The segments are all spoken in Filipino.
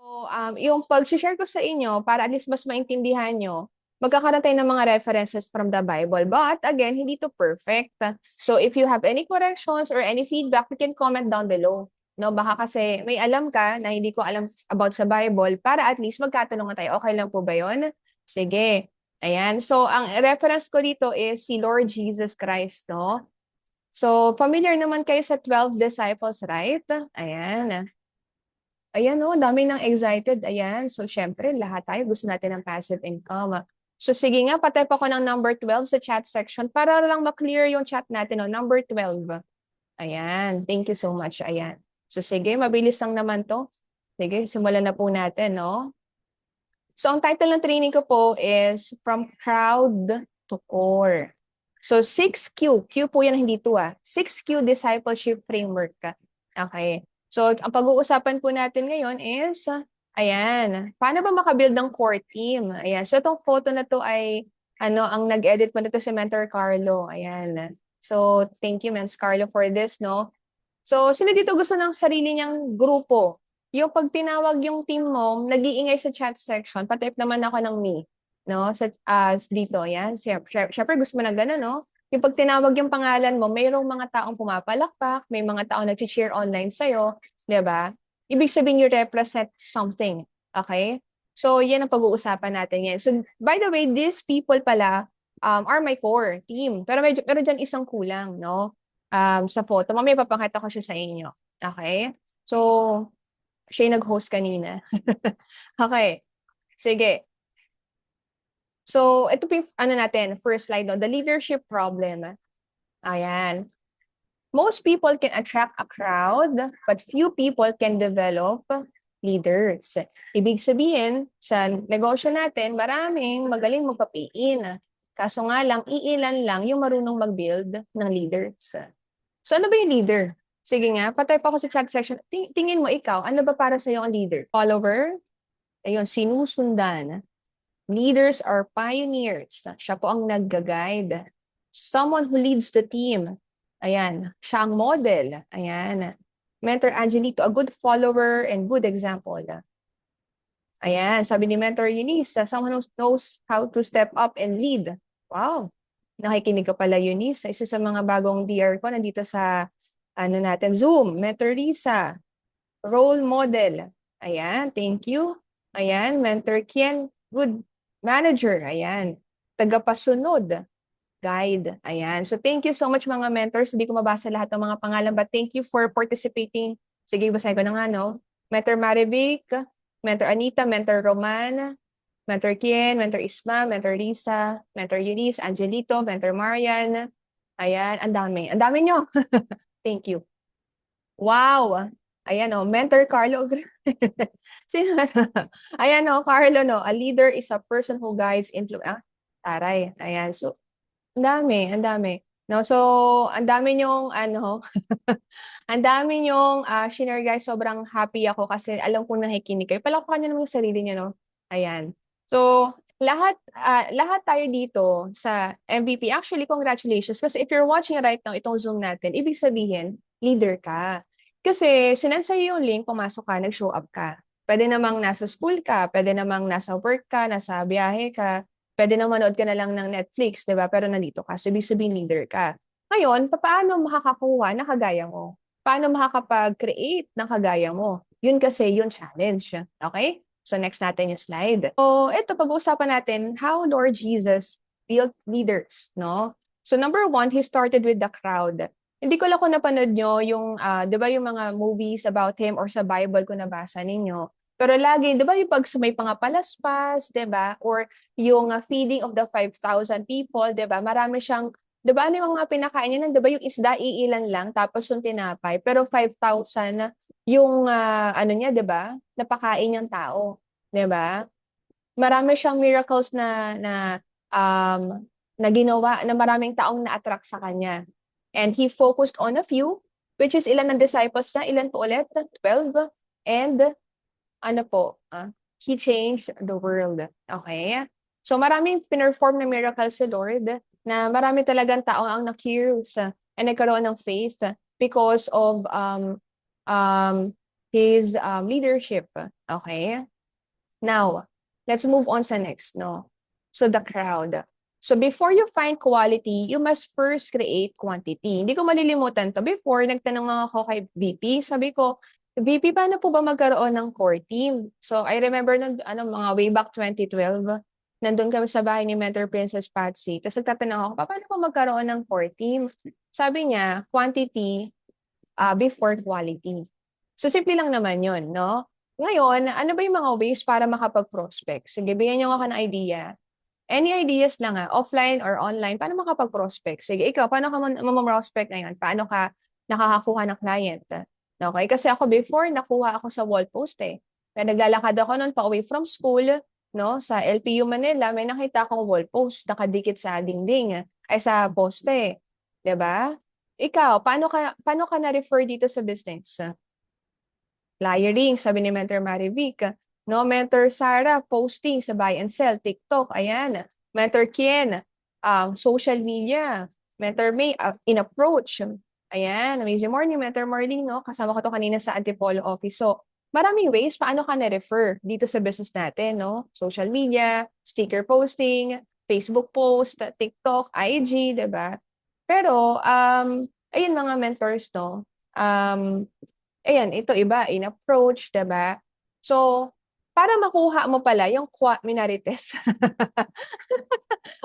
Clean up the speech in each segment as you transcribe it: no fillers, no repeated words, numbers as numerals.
So, yung pag-share ko sa inyo para at least mas maintindihan nyo, magkakaroon tayo ng mga references from the Bible. But again, hindi to perfect. So if you have any corrections or any feedback, you can comment down below. No, baka kasi may alam ka na hindi ko alam about sa Bible para at least magkatulungan tayo. Okay lang po ba yun? Sige. Ayan. So, ang reference ko dito is si Lord Jesus Christ, no? So, familiar naman kayo sa 12 disciples, right? Ayan. Ayan o, dami ng excited. Ayan. So, syempre, lahat tayo gusto natin ng passive income. So, sige nga, patay pa ko ng number 12 sa chat section para lang ma-clear yung chat natin. O, number 12. Ayan. Thank you so much. Ayan. So, sige, mabilis lang naman to. Sige, simulan na po natin, no? So, ang title ng training ko po is From Crowd to Core. So, 6Q. Q po yan, hindi 2 6Q Discipleship Framework. Okay. So, ang pag-uusapan po natin ngayon is, ayan, paano ba makabuild ng core team? Ayan. So, itong photo na to ay, ang nag-edit po nito si Mentor Carlo. Ayan. So, thank you, Mens Carlo, for this, no? So, sino dito gusto ng sarili niyang grupo? Yung pag tinawag yung team mo, nag-iingay sa chat section, patype naman ako ng me. No? Dito, yan. Siyempre, gusto mo ng gano'n, no? Yung pag tinawag yung pangalan mo, mayroong mga taong pumapalakpak, may mga taong nag-share online sa'yo, di ba? Ibig sabihin, you represent something. Okay? So, yan ang pag-uusapan natin yan. So, by the way, these people pala are my core team. Pero meron dyan isang kulang, no? Sa photo. Mamaya papakita ko siya sa inyo. Okay? So, siya yung nag-host kanina. Okay. Sige. So, ito po yung, natin, first slide, no? The leadership problem. Ayan. Most people can attract a crowd, but few people can develop leaders. Ibig sabihin, sa negosyo natin, maraming magaling magpapiin. Kaso nga lang, iilan lang yung marunong mag-build ng leaders. So ano ba yung leader? Sige nga, patay pa ako sa chat section. Tingin mo ikaw, ano ba para sa'yo ang leader? Follower? Ayun, sinusundan. Leaders are pioneers. Siya po ang nagga-guide. Someone who leads the team. Ayan, siya ang model. Ayan. Mentor Angelito, a good follower and good example. Ayan, sabi ni Mentor Eunice, someone who knows how to step up and lead. Wow, nakikinig ka pala Eunice. Isa sa mga bagong DR ko nandito sa Zoom. Mentor Lisa, role model. Ayan, thank you. Ayan, Mentor Kian, good manager. Ayan, tagapasunod, guide. Ayan, so thank you so much mga mentors. Hindi ko mabasa lahat ng mga pangalan but thank you for participating. Sige, basahin ko na nga, no? Mentor Marivic, Mentor Anita, Mentor Roman, Mentor Kien, Mentor Isma, Mentor Lisa, Mentor Eunice, Angelito, Mentor Marian. Ayan, ang dami. Ang dami nyo. Thank you. Wow! Ayan o, Mentor Carlo. Sino? Ayan o, Carlo, no? A leader is a person who guides, influence. Taray. Ayan. So, ang dami, ang dami. No, so ang dami niyong ang dami niyong share guys, sobrang happy ako kasi alam kong nakikinig kayo. Palakpakan niyo naman yung sarili niyo, no? Ayan. So, lahat tayo dito sa MVP. Actually, congratulations kasi if you're watching right now itong Zoom natin, ibig sabihin, leader ka. Kasi sinend sa'yo yung link, pumasok ka, nag-show up ka. Pwede namang nasa school ka, pwede namang nasa work ka, nasa biyahe ka, pwede na manood ka na lang ng Netflix, di ba? Pero nandito ka. So, ibig sabihin leader ka. Ngayon, paano makakakuha na kagaya mo? Paano makakapag-create ng kagaya mo? Yun kasi yung challenge. Okay? So, next natin yung slide. So, ito, pag-uusapan natin how Lord Jesus built leaders, no? So, number one, He started with the crowd. Hindi ko lang kung napanood nyo yung, di ba yung mga movies about Him or sa Bible kung nabasa ninyo. Pero lagi, di ba yung pag may pangapalaspas, di ba? Or yung feeding of the 5,000 people, di ba? Marami siyang, di ba ano yung mga pinakain niya? Di ba yung isda, iilan lang, tapos yung tinapay. Pero 5,000 yung niya, di ba? Napakain niyang tao. Di ba? Marami siyang miracles na ginawa na maraming taong na-attract sa kanya. And he focused on a few, which is ilan ng disciples na? Ilan po ulit? 12. And he changed the world. Okay? So maraming pinerform na miracles si Lord na marami talagang tao ang na-curious and nagkaroon ng faith because of his leadership. Okay? Now, let's move on sa next, no? So, the crowd. So, before you find quality, you must first create quantity. Hindi ko malilimutan to. Before, nagtanong ako kay VP. Sabi ko, VP, paano po ba magkaroon ng core team? So, I remember nung mga way back 2012, nandun kami sa bahay ni Mentor Princess Patsy. Tapos nagtatanong ako, paano po magkaroon ng core team? Sabi niya, quantity before quality. So, simple lang naman yun, no? Ngayon, ano ba yung mga ways para makapag-prospect? Sige, bigyan niyo ako ng idea. Any ideas lang offline or online, paano makapag-prospect? Sige, ikaw, paano ka prospect ngayon? Paano ka nakakakuha ng client? Okay, kasi ako before, nakuha ako sa wall post eh. Kaya naglalakad ako noon pa away from school, no? Sa LPU Manila, may nakita akong wall post nakadikit sa dingding, ay sa poste. 'Di ba? Ikaw, paano ka na-refer dito sa business? Flyering, sabi ni Mentor Marivic. No, Mentor Sarah, posting sa buy and sell, TikTok, ayan. Mentor Kien, social media. Mentor May, in-approach. Ayan, amazing morning, Mentor Marlene, no? Kasama ko to kanina sa Antipolo office. So, maraming ways paano ka na-refer dito sa business natin, no? Social media, sticker posting, Facebook post, TikTok, IG, diba? Pero, ayun mga mentors, no? Ayan, ito iba, in-approach, diba? So, para makuha mo pala yung minarites.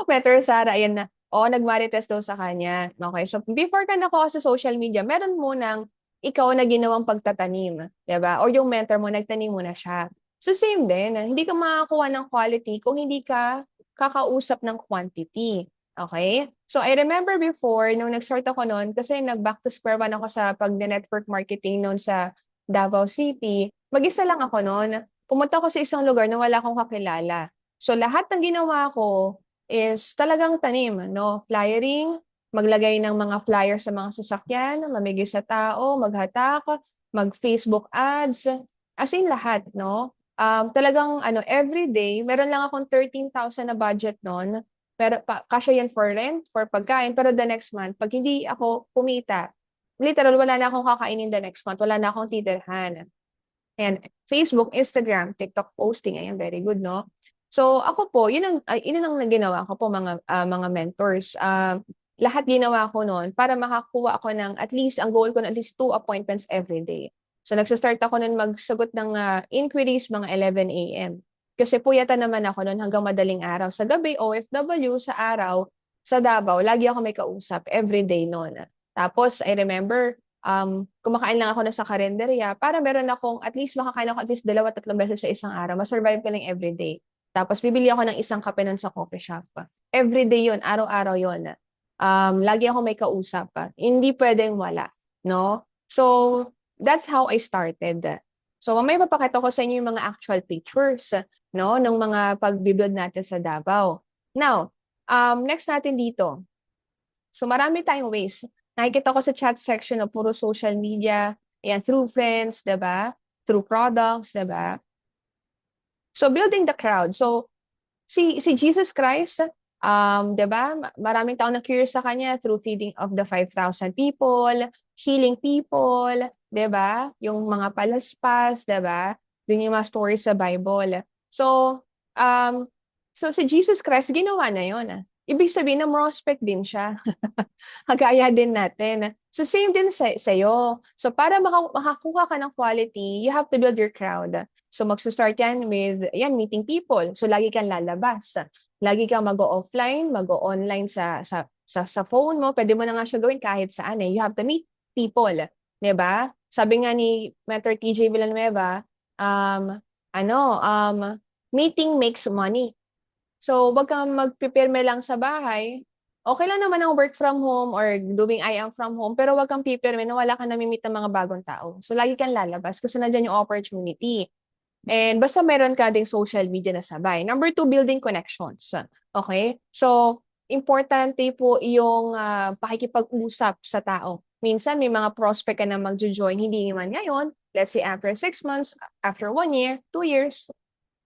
Mentor Sara, ayan na. Oo, nag-marites daw sa kanya. Okay, so before ka nakuha sa social media, meron munang ikaw na ginawang pagtatanim. Diba? O yung mentor mo, nagtanim mo na siya. So same din, hindi ka makakuha ng quality kung hindi ka kakausap ng quantity. Okay? So I remember before, nung nag-start ako noon, kasi nag-back to square one ako sa pag-network marketing noon sa Davao City, mag-isa lang ako noon. Pumunta ako sa isang lugar na wala akong kakilala. So lahat ng ginawa ko is talagang tanim, no? Flyering, maglagay ng mga flyers sa mga sasakyan, mamigay sa tao, maghatak, mag-Facebook ads, as in lahat, no? Talagang every day, meron lang akong 13,000 na budget noon. Pero kasya yan for rent, for pagkain. Pero the next month, pag hindi ako kumita, literal, wala na akong kakainin the next month. Wala na akong titirhan. And Facebook, Instagram, TikTok posting, ayan, very good, no? So ako po, yun ang ginawa ko po mga mentors. Lahat ginawa ko noon para makakuha ako ng at least, ang goal ko na at least 2 appointments every day. So nagsa-start ako noon magsagot ng inquiries mga 11 a.m. Kasi puyatan naman ako noon hanggang madaling araw. Sa gabi, OFW, sa araw, sa Davao, lagi ako may kausap every day noon. Tapos, I remember, kumakain lang ako na sa karinderya para meron akong, at least makakain ako at least 2-3 beses sa isang araw. Masurvive ko lang every day. Tapos, bibili ako ng isang kape nun sa coffee shop. Every day yun, araw-araw yun. Lagi ako may kausap. Hindi pwedeng wala. No? So, that's how I started. So, mamaya papakita ko sa inyo yung mga actual pictures, no, ng mga pag-build natin sa Davao. Now, next natin dito. So, marami tayong ways. Nakikita ko sa chat section na puro social media, ayan, through friends, diba? Through products, diba? So, building the crowd. So, si Jesus Christ, 'di ba? Maraming tao na curious sa kanya through feeding of the 5,000 people, healing people, 'di ba? Yung mga palaspas, 'di ba? Yun yung mga stories sa Bible. So, um, so si Jesus Christ ginawa na 'yon. Ibig sabihin na prospect din siya. Kagaya din natin. So same din sa iyo. So para makakuha ka ng quality, you have to build your crowd. So magso-start yan with meeting people. So lagi kang lalabas. Lagi kang mag-offline, mag-online sa phone mo. Pwede mo na nga siya gawin kahit saan eh. You have to meet people, 'di ba? Sabi nga ni Mentor TJ Villanueva, meeting makes money. So, wag kang magpipirme lang sa bahay. Okay lang naman ang work from home or doing I am from home, pero wag kang pipirme na wala kang namimit ng mga bagong tao. So, lagi kang lalabas kasi nandiyan yung opportunity. And basta meron ka ding social media na sabay. Number 2, building connections. Okay? So, importante po yung pakikipag-usap sa tao. Minsan, may mga prospect ka na mag-join, hindi naman ngayon. Let's say after 6 months, after 1 year, 2 years.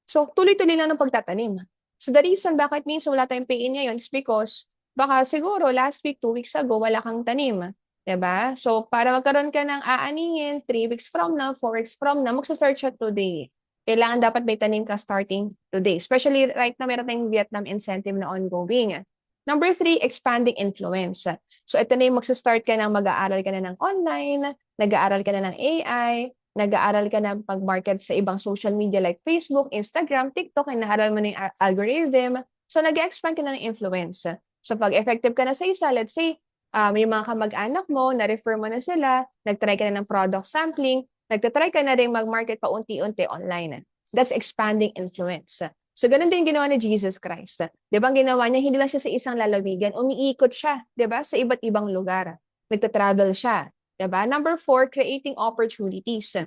So, tuloy-tuloy lang ng pagtatanim. So, the reason bakit minsan wala tayong pay-in ngayon is because baka siguro last week, 2 weeks ago, wala kang tanim. 'Diba? So, para magkaroon ka ng aanihin 3 weeks from now, 4 weeks from now, magsa-start siya today. Kailangan dapat may tanim ka starting today. Especially right now, meron tayong Vietnam incentive na ongoing. Number 3, expanding influence. So, ito na yung magsa-start ka ng mag-aaral ka na ng online, nag-aaral ka na ng AI, nag-aaral ka na pag-market sa ibang social media like Facebook, Instagram, TikTok, inaaral mo na yung algorithm. So, nag-expand ka na ng influence. So, pag effective ka na sa isa, let's say, yung mga kamag-anak mo, na-refer mo na sila, nag-try ka na ng product sampling, nagtatry ka na rin mag-market pa unti-unti online. That's expanding influence. So, ganun din ginawa ni Jesus Christ. Di ba, ang ginawa niya, hindi lang siya sa isang lalawigan, umiikot siya, di ba, sa iba't ibang lugar. Nagtatravel siya. Di ba? Number 4, creating opportunities.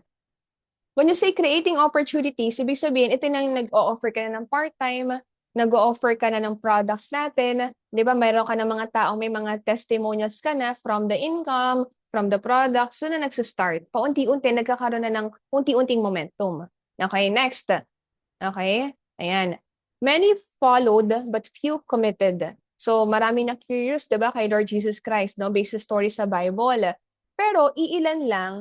When you say creating opportunities, ibig sabihin, ito na yung nag-o-offer ka na ng part-time, nag-o-offer ka na ng products natin, di ba, mayroon ka na mga taong may mga testimonials ka na from the income, from the products, so na nagsistart. Paunti-unti, nagkakaroon na ng unti-unting momentum. Okay, next. Okay, ayan. Many followed, but few committed. So, marami na curious, di ba, kay Lord Jesus Christ, no, based sa story sa Bible. Pero, iilan lang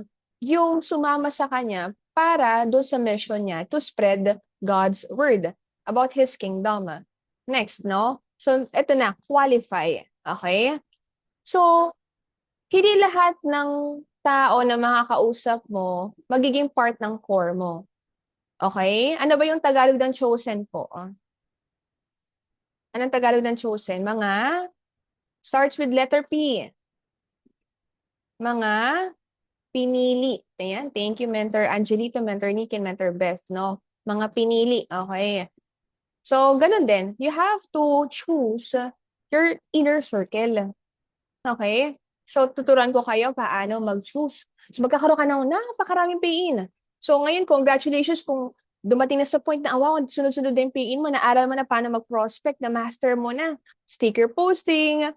yung sumama sa kanya para doon sa mission niya to spread God's word about His kingdom. Next, no? So, ito na, qualify. Okay? So, hindi lahat ng tao na makakausap mo magiging part ng core mo. Okay? Ano ba yung Tagalog ng chosen po? Anong Tagalog ng chosen? Mga starts with letter P. Mga pinili. Ayan. Thank you, Mentor Angelito, Mentor Nick, and Mentor Beth. No? Mga pinili. Okay. So, ganun din. You have to choose your inner circle. Okay? So, tuturuan ko kayo paano mag-choose. So, magkakaroon ka ng napakaraming PIN. So, ngayon, congratulations kung dumating na sa point na, wow, sunod-sunod din PIN mo, naaral mo na paano mag-prospect, na master mo na. Sticker posting,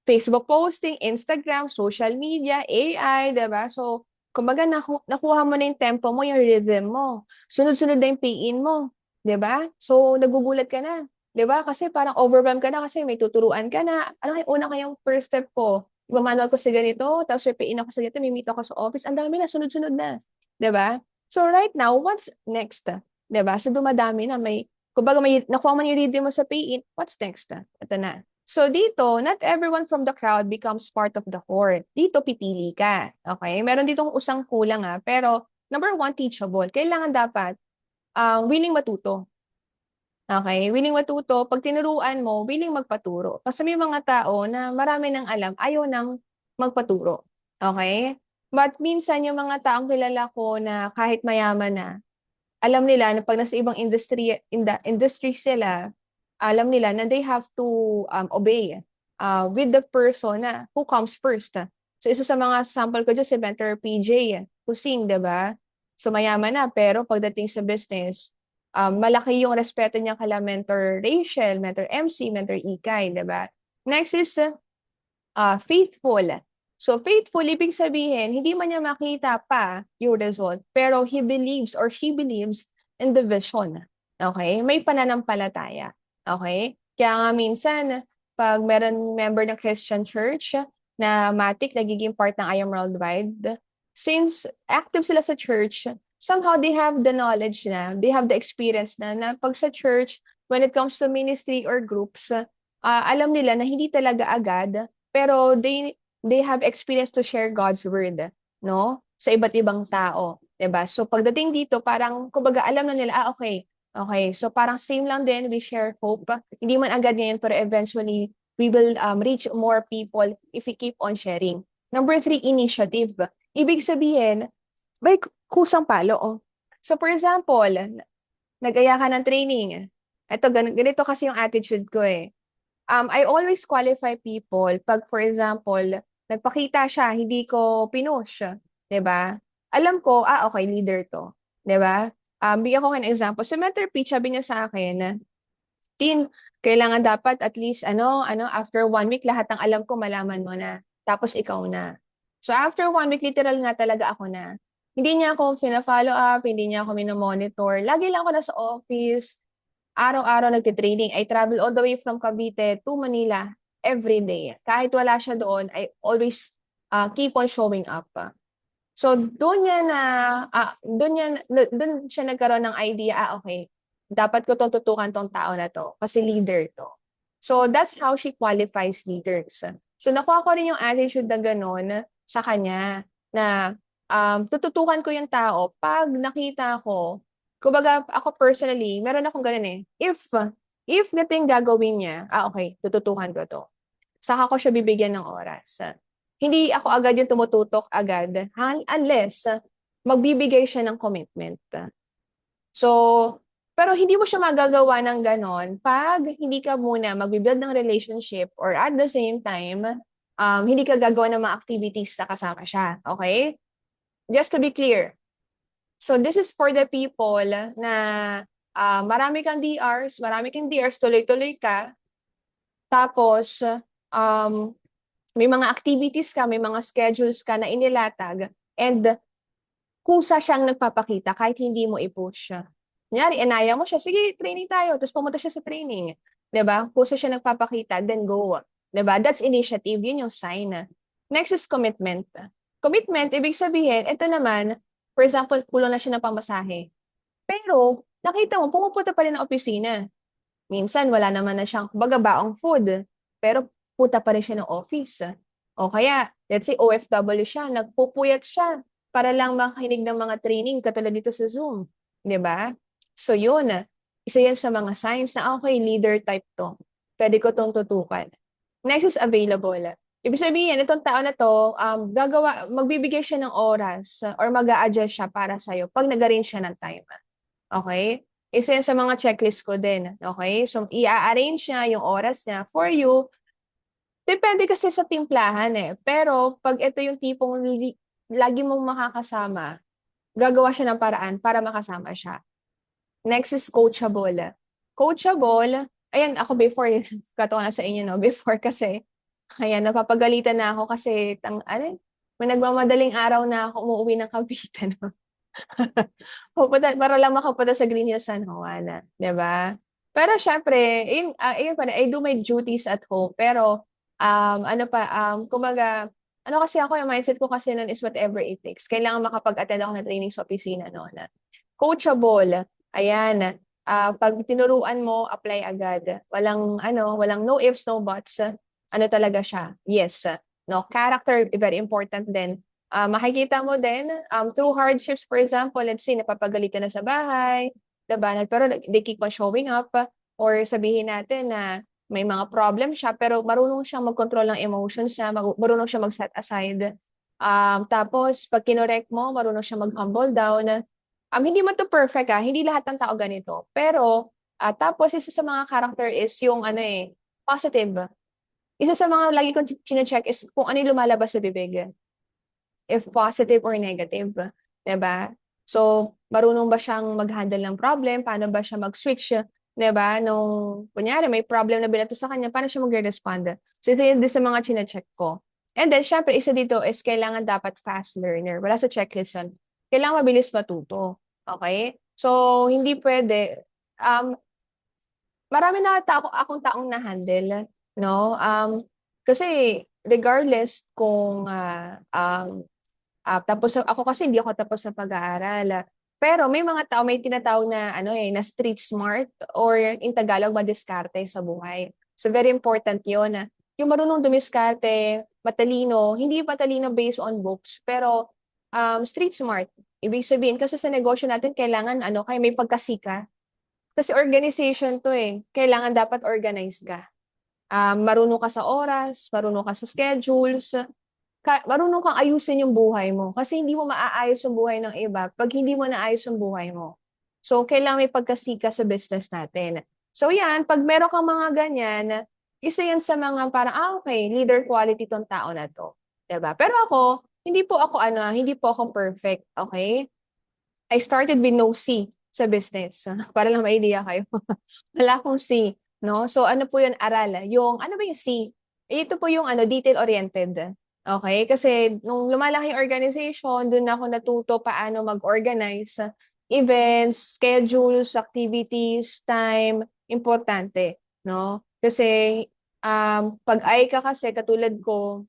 Facebook posting, Instagram, social media, AI, diba? So, kumbaga, nakuha mo na yung tempo mo, yung rhythm mo. Sunod-sunod na yung PIN mo. 'Di ba? So, nagugulat ka na, 'di ba? Kasi parang overwhelmed ka na kasi may tuturuan ka na. Ano kaya una kayang first step ko? Magma-manual ko sa ganito, tapos PPin ako sa ganito, may meet ako sa office. Ang dami na, sunod-sunod na, 'di ba? So right now, what's next? 'Di ba? So dumadami na, may kumbaga may nakuha mo yung rhythm mo sa PIN, what's next? Ito na. So dito, not everyone from the crowd becomes part of the horde. Dito pipili ka. Okay? Meron ditong usang kulang pero number 1, teachable. Kailangan dapat willing matuto. Okay? Willing matuto. Pag tinuruan mo, willing magpaturo. Kasi may mga tao na marami nang alam, ayaw nang magpaturo. Okay? But minsan yung mga taong kilala ko na kahit mayaman na, alam nila na pag nasa ibang industry sila, alam nila na they have to obey with the person who comes first. So isa sa mga sample ko dyan si Mentor PJ, Husing, di ba? So mayaman na, pero pagdating sa business, malaki yung respeto niya kala Mentor Rachel, Mentor MC, Mentor Ikay, di ba? Next is faithful. So faithful, ibig sabihin, hindi man niya makita pa yung result, pero he believes or she believes in the vision. Okay? May pananampalataya. Okay? Kaya nga minsan, pag meron member ng Christian church na matik, nagiging part ng I Am Worldwide, since active sila sa church, somehow they have the knowledge na, they have the experience na pag sa church, when it comes to ministry or groups, alam nila na hindi talaga agad, pero they have experience to share God's word, no? Sa iba't ibang tao, 'di ba? So pagdating dito, parang kumbaga alam na nila, okay. Okay, so parang same lang din, we share hope. Hindi man agad ngayon, pero eventually we will reach more people if we keep on sharing. Number 3, initiative. Ibig sabihin, may kusang palo. Oh. So for example, nag-aya ka ng training. Ito, ganito kasi yung attitude ko eh. I always qualify people pag, for example, nagpakita siya, hindi ko pinush. 'Di ba? Alam ko, okay, leader to. 'Di ba? Bigyan ko kayo ng example. Si Mentor Pete, sabi niya sa akin, Tin, kailangan dapat at least, after 1 week, lahat ng alam ko, malaman mo na. Tapos ikaw na. So after 1 week, literal nga talaga ako na. Hindi niya ako fina-follow up, hindi niya ako minomonitor. Lagi lang ako nasa office, araw-araw nagtitraining. I travel all the way from Cavite to Manila every day. Kahit wala siya doon, I always keep on showing up. So doon siya nagkaroon ng idea, okay, dapat ko 'tong tutukan 'tong tao na 'to kasi leader 'to. So that's how she qualifies leaders. So nakuha ko rin yung attitude na gano'n sa kanya na, tututukan ko yung tao 'pag nakita ko, kumbaga ako personally meron akong gano'n, eh, if ganito yung gagawin niya, okay, tututukan ko 'to. Saka ko siya bibigyan ng oras. Hindi ako agad yung tumututok agad unless magbibigay siya ng commitment. So, pero hindi mo siya magagawa ng gano'n 'pag hindi ka muna magbi-build ng relationship or at the same time, hindi ka gagawa ng mga activities na kasama siya, okay? Just to be clear. So this is for the people na, marami kang DRs, tuloy-tuloy ka, tapos, um may mga activities ka, may mga schedules ka na inilatag and kusa siyang nagpapakita kahit hindi mo i-push siya. Kunyari, inaya mo siya, "Sige, training tayo." Tapos pumunta siya sa training, 'di ba? Kusa siya nagpapakita, then go, 'di ba? That's initiative, yun yung sign. Next is commitment. Commitment, ibig sabihin, ito naman, for example, kulang na siya ng pamasahe. Pero nakita mo pumupunta pa rin ng opisina. Minsan wala naman na siyang kumbaga baong food, pero punta pa rin siya ng office. O kaya, let's say OFW siya, nagpupuyat siya para lang makinig ng mga training katulad dito sa Zoom, 'di ba? So yun, isa yan sa mga signs na okay, leader type 'to. Puwede ko 'tong tutukan. Next is available. Ibig sabihin itong tao na 'to, magbibigay siya ng oras or mag-a-adjust siya para sa'yo 'pag nag-arrange siya ng time. Okay? Isa yan sa mga checklist ko din, okay? So, i-a-arrange niya yung oras niya for you. Depende kasi sa timplahan, eh. Pero 'pag ito yung tipong lagi mong makakasama, gagawa siya ng paraan para makasama siya. Next is coachable. Coachable, ayan ako before, kwento ko na sa inyo 'no, before kasi ayan napapagalitan na ako kasi may nagmamadaling araw na ako umuuwi ng Cavite 'no. Para lang makapunta sa Green Hills San Juan, 'di ba? Pero siyempre ayun pa rin, I do my duties at home pero, kumbaga ano kasi ako, yung mindset ko kasi no'n is whatever it takes. Kailangan makapag-attend ako ng training sa opisina no'n. Coachable, ayan, 'pag tinuruan mo, apply agad. Walang no ifs, no buts. Ano talaga siya, yes. No, character very important din. Makikita mo din, through hardships, for example, let's say napapagalitan na sa bahay, 'di ba, pero they keep on showing up or sabihin natin na may mga problem siya pero marunong siyang mag-control ng emotions niya, marunong siyang mag-set aside. Tapos 'pag kinorek mo, marunong siyang mag-humble down. Hindi man 'to perfect, hindi lahat ng tao ganito. Pero, tapos isa sa mga character is yung positive. Isa sa mga lagi kong chine-check is kung ano yung lumalabas sa bibig. If positive or negative, 'di ba? So, marunong ba siyang mag-handle ng problem, paano ba siya mag-switch, 'di ba, nung kunyari may problem na binato sa kanya, paano siya magre-respond. So, ito yun din sa mga chine-check ko. And then siyempre isa dito is kailangan dapat fast learner, wala sa checklist yun. Kailangan mabilis matuto, okey? So, hindi puwede, marami na akong taong na-handle 'no, kasi regardless kung, tapos ako kasi hindi ako tapos sa pag-aaral. Pero may mga tao, may tinatawag na na street smart or in Tagalog madiskarte sa buhay. So very important 'yun, yung marunong dumiskarte, matalino, hindi matalino based on books, pero, street smart. Ibig sabihin kasi sa negosyo natin kailangan kaya may pagkasika. Kasi organization 'to, eh, kailangan dapat organized ka. Marunong ka sa oras, marunong ka sa schedules, marunong kang ayusin yung buhay mo kasi hindi mo maaayos yung buhay ng iba 'pag hindi mo naayos yung buhay mo. So, kailangan may pagkasika sa business natin. So 'yan, 'pag meron kang mga ganyan, isa 'yan sa mga parang, okay, leader quality 'tong tao na 'to, 'di ba? Pero ako, hindi po ako perfect, okay? I started with no C sa business, para lang may idea kayo. Wala akong C, 'no? So ano po 'yun, aral, yung ano ba yung C? Ito po yung detail-oriented, okey? Kasi nung lumalaki yung organization, dun ako natuto paano mag-organize, events, schedules, activities, time, importante, 'no? Kasi, 'pag I ka kasi katulad ko,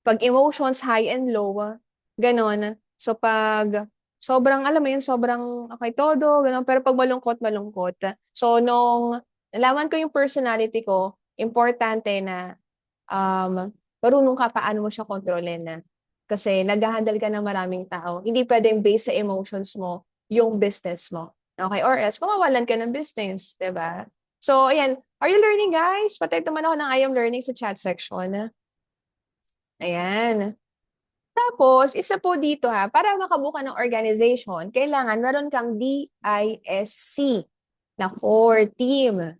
Pag emotions high and low, gano'n. So pag sobrang alam mo yun, sobrang okey todo, gano'n. Pero pag malungkot, malungkot. So nung nalaman ko yung personality ko, importante na, marunong ka paano mo siya kontrolin. Kasi nagha-handle ka ng maraming tao. Hindi puwedeng base sa emotions mo yung business mo, okey? Or else mawawalan ka ng business, 'di ba? So ayan, are you learning guys? Pa-type naman ako ng I am learning sa chat section. Ayan. Tapos isa po dito para makabuo ng organization, kailangan meron kang DISC na core team.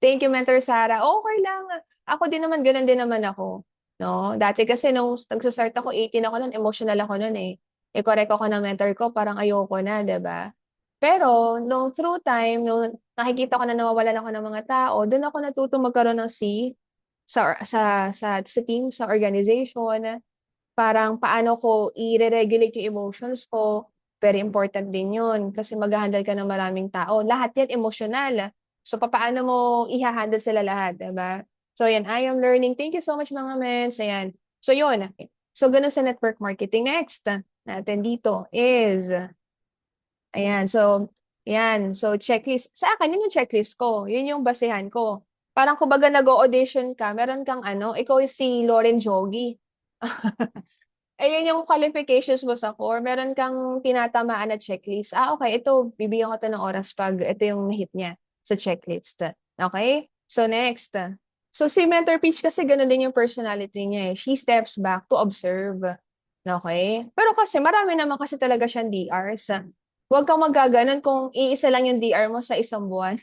Thank you, Mentor Sarah. Okey lang. Ako din naman, gano'n din naman ako, 'no. Dati kasi nung nagsa-start ako, 18 ako no'n, emotional ako no'n, eh. I-correct ako ng mentor ko, parang ayoko na, 'di ba? Pero nung through time, nung nakikita ko na nawawalan ako ng mga tao, do'n ako natutong magkaroon ng C sa team, sa organization. Parang paano ko ire-regulate yung emotions ko, very important din yun kasi magha-handle ka ng maraming tao. Lahat yan emosyonal. So papaano mo iha-handle sila lahat, 'di ba? So yan, I am learning. Thank you so much mga mens, ayan. So yun, so gano'n sa network marketing. Next natin dito is, ayan, so yan, so checklist. Sa akin yun yung checklist ko, yun yung basehan ko. Parang kumbaga nag-o-audition ka, meron kang ano, ikaw si Lauren Joggy. Ayun yung qualifications mo sa core, meron kang tinatamaan na checklist. Okay, ito bibigyan ko 'to ng oras 'pag ito yung na-hit niya sa checklist, okay? So next, so si Mentor Peach kasi gano'n din yung personality niya, eh, she steps back to observe, okay? Pero kasi marami naman kasi talaga siyang DRs. Huwag kang maggaganon kung iisa lang yung DR mo sa isang buwan.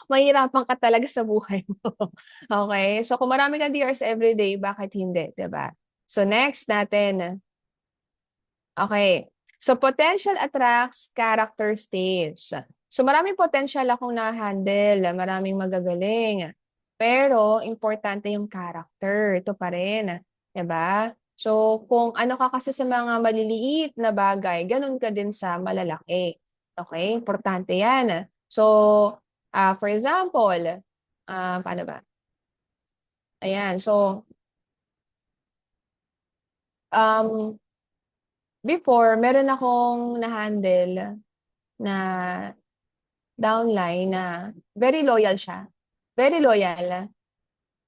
Mahihirapan ka talaga sa buhay mo, okay? So kung marami kang DRs everyday, bakit hindi, 'di ba? So next natin, okay. So potential attracts, character stays. So maraming potential akong na-handle, maraming magagaling. Pero importante yung character, ito pa rin, 'di ba? So kung ano ka kasi sa mga maliliit na bagay, gano'n ka din sa malalaki. Okay, importante 'yan. So, for example, paano ba? Ayan, so, um before, meron akong na-handle na downline na very loyal siya, very loyal.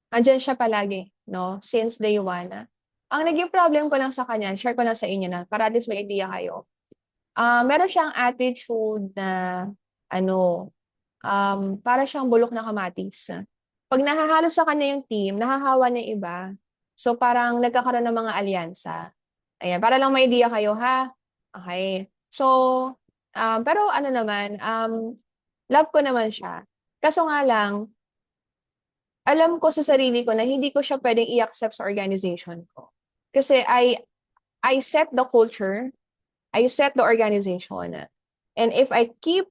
Andiyan siya palagi 'no, since day one. Ang naging problem ko lang sa kanya, share ko lang sa inyo na para at least may idea kayo. Meron siyang attitude na ano, para siyang bulok na kamatis. 'Pag nahahalo sa kanya yung team, nahahawa niya yung iba. So, parang nagkakaroon ng mga alyansa. Ayan, para lang may idea kayo ha. Okay. So, pero ano naman, love ko naman siya. Kaso nga lang, alam ko sa sarili ko na hindi ko siya puwedeng i-accept sa organization ko. Kasi I set the culture, I set the organization. And if I keep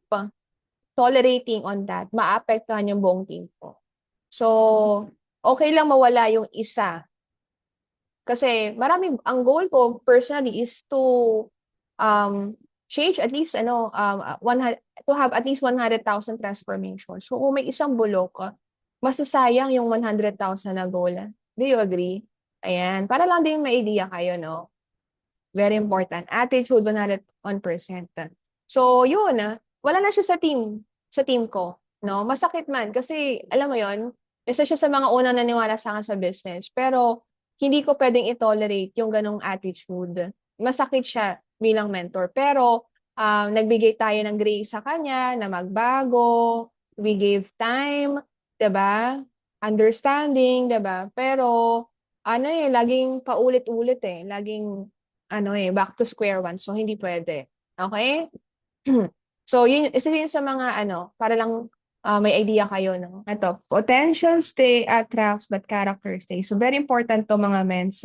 tolerating on that, maapektuhan yung buong team ko. So, okay lang mawala yung isa. Kasi ang goal ko personally is to change at least ano, to have at least 100,000 transformations. So kung may isang bulok, masasayang yung 100,000 na goal. Do you agree? Ayan, para lang din may idea kayo, no? Very important. Attitude 101%. So yun, wala na siya sa team ko, no? Masakit man kasi alam mo yon, isa siya sa mga unang naniwala sa akin sa business. Pero hindi ko puwedeng i-tolerate yung gano'ng attitude. Masakit siya bilang mentor. Pero, nagbigay tayo ng grace sa kanya na magbago, we gave time, 'di ba? Understanding, 'di ba? Pero ano, eh, laging paulit-ulit, eh, laging ano, eh, back to square one. So hindi puwede, okey? So yun, isa yun sa mga ano, para lang, may idea kayo 'no. Eto, potential stay attracts but character stays. So very important 'to mga mens,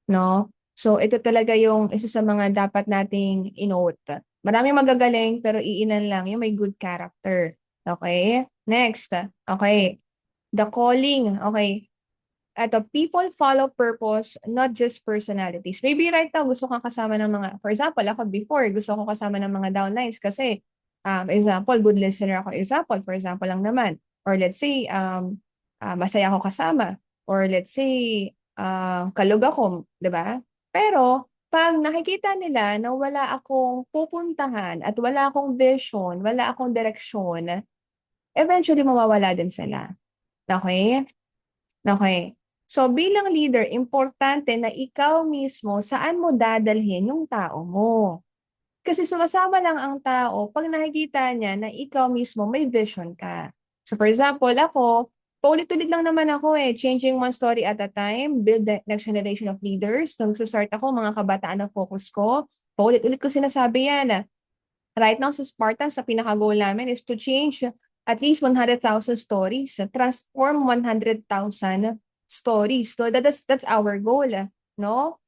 'no. So ito talaga yung isa sa mga dapat nating i-note. Maraming magagaling pero iilan lang yung may good character, okey? Next, okey, the calling, okey. Eto, people follow purpose, not just personalities. Maybe right now gusto kang kasama ng mga for example, ako before gusto ko kasama ng mga downlines kasi, example, good listener ako, for example lang naman. Or let's say, masaya ako kasama. Or let's say, kalug ako, 'di ba? Pero, 'pag nakikita nila na wala akong pupuntahan at wala akong vision, wala akong direksyon, eventually mawawala din sila. Okey? Okey. So, bilang leader, importante na ikaw mismo saan mo dadalhin yung tao mo. Kasi sumasama lang ang tao 'pag nakikita niya na ikaw mismo may vision ka. So, for example, ako, paulit-ulit lang naman ako, changing one story at a time, build the next generation of leaders. Nung nagsa-start ako, mga kabataan ang focus ko. Paulit-ulit ko sinasabi yan. Right now sa Spartans, sa pinaka-goal namin is to change at least 100,000 stories, transform 100,000 stories. So that's our goal, no?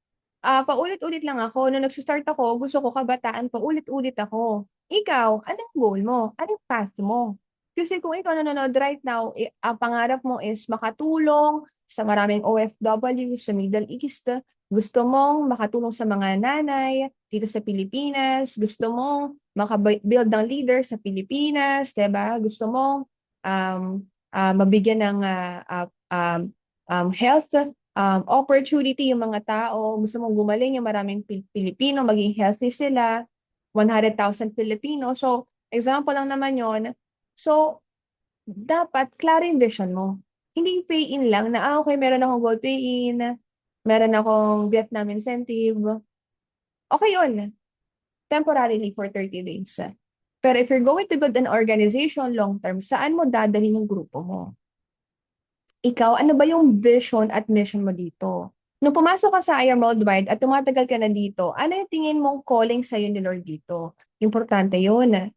Paulit-ulit lang ako. Nung nagsa-start ako, gusto ko kabataan, paulit-ulit ako. Ikaw, anong goal mo? Anong path mo? Kasi kung ikaw nanonood right now, ang pangarap mo is makatulong sa maraming OFW sa Middle East, gusto mong makatulong sa mga nanay dito sa Pilipinas, gusto mong makabuild ng leader sa Pilipinas, 'di ba? Gusto mong mabigyan ng health opportunity yung mga tao, gusto mong gumaling yung maraming Pilipino, maging healthy sila, 100,000 Filipino. So, example lang naman yon. So, dapat klaro yung vision mo. Hindi pay-in lang na, okay, meron akong gold pay-in, meron akong Vietnam incentive. Okay yun, temporarily for 30 days. Pero if you're going to build an organization long term, saan mo dadalhin yung grupo mo? Ikaw, ano ba yung vision at mission mo dito? Nung pumasok ka sa IAM Worldwide at tumatagal ka na dito, ano yung tingin mong calling sa'yo ni Lord dito? Importante yun.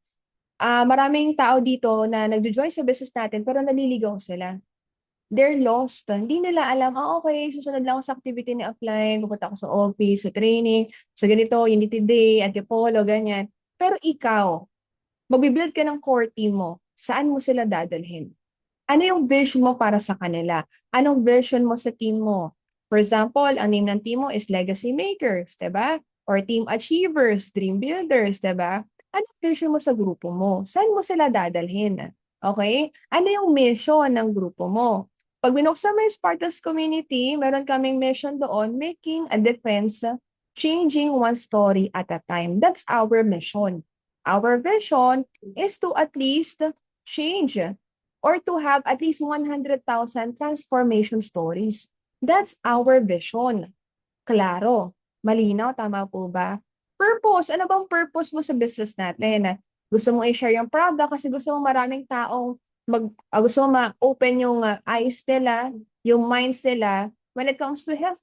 Maraming tao dito na nagjo-join sa business natin pero naliligaw sila. They're lost. Hindi nila alam, okay, susunod lang ako sa activity ni Upline, pupunta ako sa office, sa training, sa ganito, Unity Day, Antipolo, ganyan. Pero ikaw, magbibuild ka ng core team mo, saan mo sila dadalhin? Ano yung vision mo para sa kanila? Anong vision mo sa team mo? For example, ang name ng team mo is Legacy Makers, 'di ba? Or Team Achievers, Dream Builders, 'di ba? Anong vision mo sa grupo mo? Saan mo sila dadalhin? Okay? Ano yung mission ng grupo mo? Pag binuksan mo yung Spartans community, meron kaming mission doon, making a difference, changing one story at a time. That's our mission. Our vision is to at least change or to have at least 100,000 transformation stories. That's our vision. Klaro. Malinaw, tama po ba? Purpose. Ano bang purpose mo sa business natin? Gusto mong i-share yung product kasi gusto mong maraming taong gusto mong ma-open yung eyes nila, yung minds nila when it comes to health.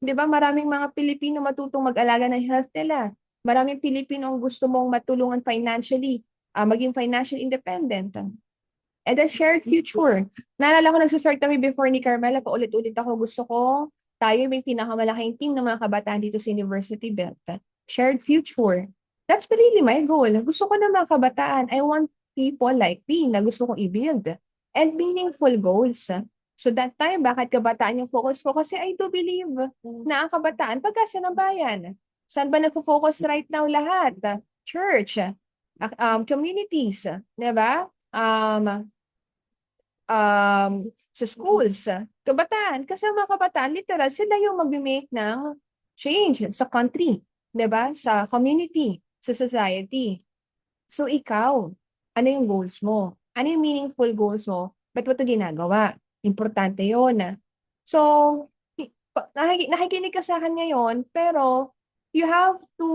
Di ba? Maraming mga Pilipino matutong mag-alaga ng health nila. Maraming Pilipino ang gusto mong matulungan financially, maging financial independent. And then shared future. Naalala ko nagsa-start kami before ni Carmela, paulit-ulit ako, gusto ko tayo may pinakamalaking team ng mga kabataan dito sa University Belt. Shared future. That's really my goal. Gusto ko ng mga kabataan. I want people like me na gusto kong i-build. And meaningful goals. So that time, bakit kabataan yung focus ko? Kasi I do believe na ang kabataan, pagkasa ng bayan. Saan ba nagpo-focus right now lahat? Church, communities, di ba? Sa schools, kabataan. Kasi ang mga kabataan, literal, sila yung mag-make ng change sa country, 'di ba? Sa community, sa society. So ikaw, ano yung goals mo? Ano yung meaningful goals mo? Ba't mo ito ginagawa? Importante yun. So, nakikinig ka sa akin ngayon, pero you have to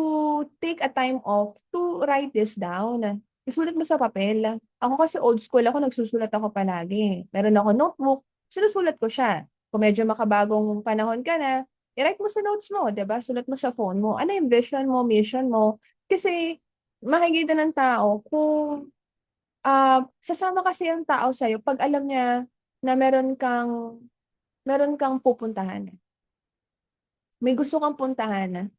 take a time off to write this down. Isulat mo sa papel. Ako kasi old school ako, nagsusulat ako palagi. Meron ako notebook, sinusulat ko siya. Kung medyo makabagong panahon ka na, i-write mo sa notes mo, 'di ba? Sulat mo sa phone mo. Ano yung vision mo, mission mo? Kasi makikita ng tao kung sasama kasi ang tao sa'yo pag alam niya na meron kang pupuntahan. May gusto kang puntahan.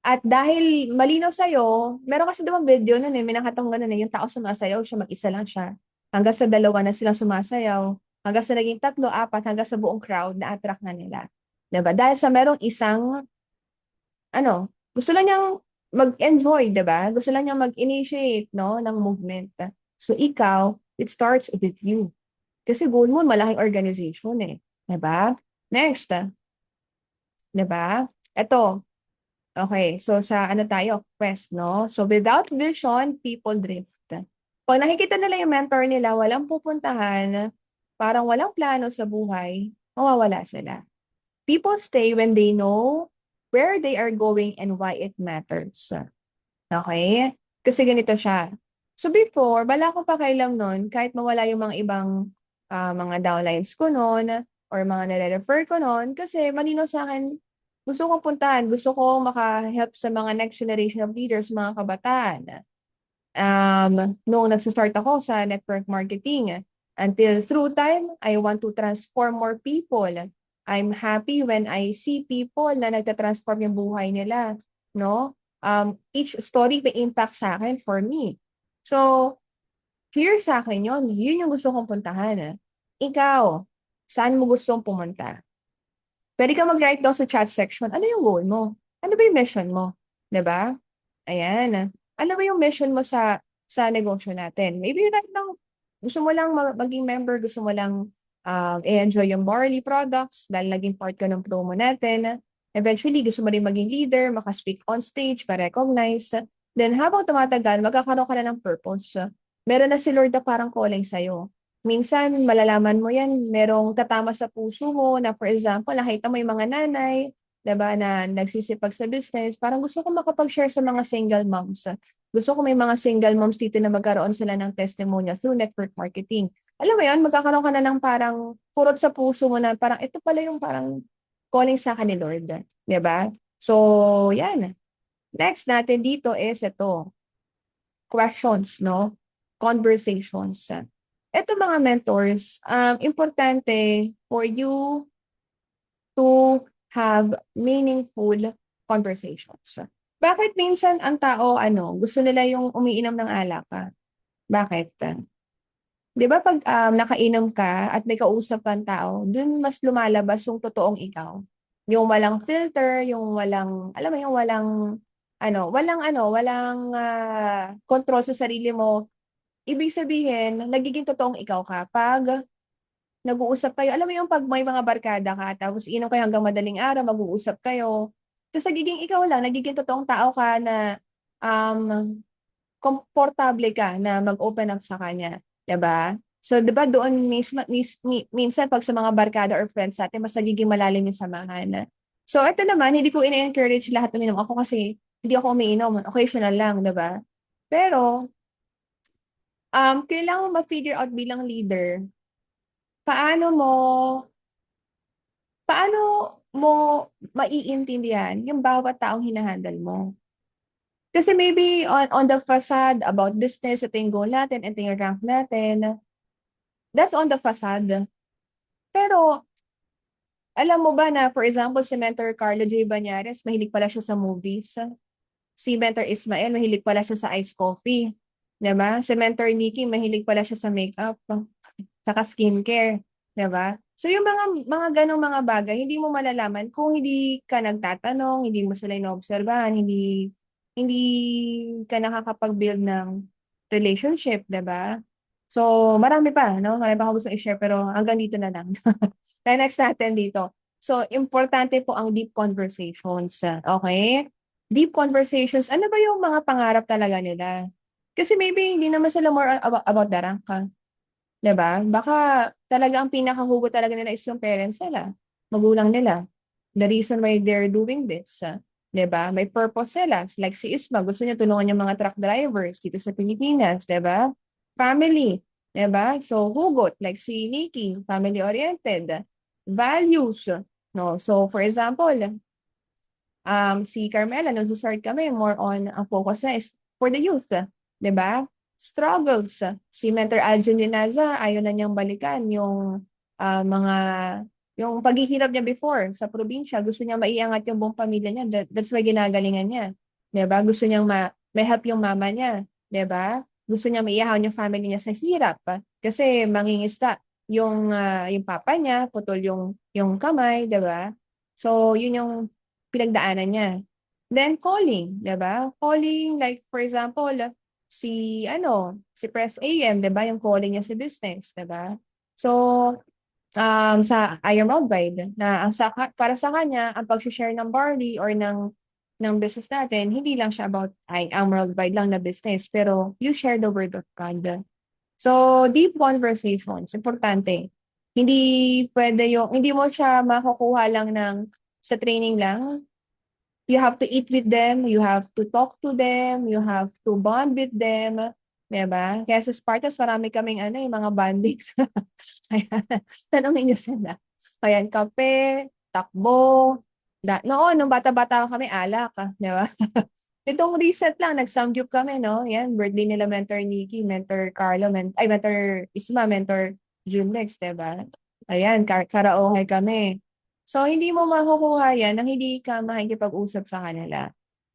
At dahil malinaw sa'yo, meron kasi dumang video nun may nakatang ganun yung tao sumasayaw siya, mag-isa lang siya. Hanggang sa dalawa na silang sumasayaw, hanggang sa naging 3, 4, hanggang sa buong crowd na attract na nila. Diba? Dahil sa merong isang, gusto lang niyang mag-enjoy, diba? Gusto lang niyang mag-initiate, no, ng movement. So ikaw, it starts with you. Kasi goal mo, malaking organization diba? Next, 'di ba? Ito, okay, so sa ano tayo, quest, no? So without vision, people drift. Pag nakikita nila yung mentor nila, walang pupuntahan, parang walang plano sa buhay, mawawala sila. People stay when they know where they are going and why it matters. Okay? Kasi ganito siya. So before, wala akong pakialam nun, kahit mawala yung mga ibang mga downlines ko noon or mga nare-refer ko noon, kasi malinaw sa akin, gusto kong puntahan, gusto ko maka-help sa mga next generation of leaders, mga kabataan. Noong nagsa-start ako sa network marketing, until through time, I want to transform more people. I'm happy when I see people na nagtatransform yung buhay nila, no? Each story may impact sa akin for me. So, clear sa akin yun. Yun yung gusto kong puntahan. Ikaw, saan mo gustong pumunta? Pwede ka mag-write down sa chat section, ano yung goal mo? Ano ba yung mission mo? 'Di ba? Ayan. Ano ba yung mission mo sa negosyo natin? Maybe right now, gusto mo lang maging member, gusto mo lang i-enjoy yung Barley products dahil naging part ka ng promo natin. Eventually, gusto mo rin maging leader, makaspeak on stage, ma-recognize. Then habang tumatagal, magkakaroon ka na ng purpose. Meron na si Lord na parang calling sa'yo. Minsan, malalaman mo yan, merong tatama sa puso mo na, for example, nakita mo yung mga nanay, 'di ba, na nagsisipag sa business, parang gusto ko makapag-share sa mga single moms. Gusto ko may mga single moms dito na magkaroon sila ng testimonial through network marketing. Alam mo 'yon, magkakaroon ka na ng parang purot sa puso mo na parang ito pala yung parang calling sa akin ni Lord, 'di ba? So, 'yan. Next natin dito is ito, questions, no? Conversations. Ito mga mentors, importante for you to have meaningful conversations. Bakit minsan ang tao gusto nila yung umiinom ng alak? Bakit? 'Di ba 'pag, nakainom ka at may kausap kang tao, dun mas lumalabas yung totoong ikaw. Yung walang filter, yung walang alam mo yung walang kontrol sa sarili mo. Ibig sabihin, nagiging totoong ikaw ka 'pag nag-uusap kayo. Alam mo yung 'pag may mga barkada ka tapos iinom kayo hanggang madaling araw, mag-uusap kayo. Tapos nagiging ikaw lang, nagiging totoong tao ka na, um, komportable ka na mag-open up sa kanya, 'di ba? So 'di ba doon mismo minsan 'pag sa mga barkada or friends natin mas nagiging malalim yung samahan. So ito naman, hindi ko ine-encourage lahat uminom. Ako kasi hindi ako umiinom, occasional lang, 'di ba? Pero, kailangan mo ma-figure out bilang leader, paano mo paano mo maiintindihan yung bawat taong hina-handle mo? Kasi maybe on the facade about business, ito yung goal natin, ito yung rank natin, that's on the facade. Pero alam mo ba na for example si Mentor Carlo J. Bañares, mahilig pala siya sa movies. Si Mentor Ismael, mahilig pala siya sa iced coffee. 'Di ba? Si Mentor Nikki, mahilig pala siya sa makeup, saka skincare. 'Di ba? So yung mga ganong mga bagay, hindi mo malalaman kung hindi ka nagtatanong, hindi mo sila inoobserbahan, hindi ka nakakapag-build ng relationship, 'di ba? So marami pa, no? Marami pa akong gustong i-share pero hanggang dito na lang. Then next natin dito. So importante po ang deep conversations, okay? Deep conversations, ano ba yung mga pangarap talaga nila? Kasi maybe hindi naman sila more about the rank, 'di ba? Baka talaga ang pinakahugot talaga nila is yung parents nila, magulang nila. The reason why they're doing this, 'di ba? May purpose sila. Like si Isma, gusto niya tulungan yung mga truck drivers dito sa Pilipinas, 'di ba? Family, 'di ba? So hugot like si Nikki, family-oriented. Values, no? So for example, si Carmela, nung start kami, more on ang focus na is for the youth, 'di ba? Struggles. Si Mentor Aljon Linaza, ayaw na niyang balikan yung mga yung paghihirap niya before sa probinsya. Gusto niya maiangat yung buong pamilya niya. That's why ginagalingan niya. 'Di ba? Gusto niyang may help yung mama niya, 'di ba? Gusto niya maiahon yung family niya sa hirap kasi mangingisda yung papa niya, putol yung kamay, 'di ba? So, yun yung pinagdaanan niya. Then calling, 'di ba? Calling like for example, si Press AM, 'di ba? Yung calling niya sa business, 'di ba? So, sa Iron Worldwide na para sa kanya ang pag-share ng barley or ng business natin, hindi lang siya about ang worldwide lang na business, pero you share the word of God. So, deep conversations, importante. Hindi pwede hindi mo siya makukuha lang sa training lang. You have to eat with them, you have to talk to them, you have to bond with them. Diba? Kaya sa Spartans, marami kaming yung mga bondings. Ayan, tanongin niyo sila. Ayan, kape, takbo. Noon, nung bata-bata kami, alak. Di ba? Itong recent lang, nag-samgyup kami, no? Yan, birthday nila Mentor Nikki, Mentor Carlo, Mentor Isma, Mentor Junlex, diba? Ayan, karaoke kami. So, hindi mo makukuha yan nang hindi ka makikipag-usap sa kanila.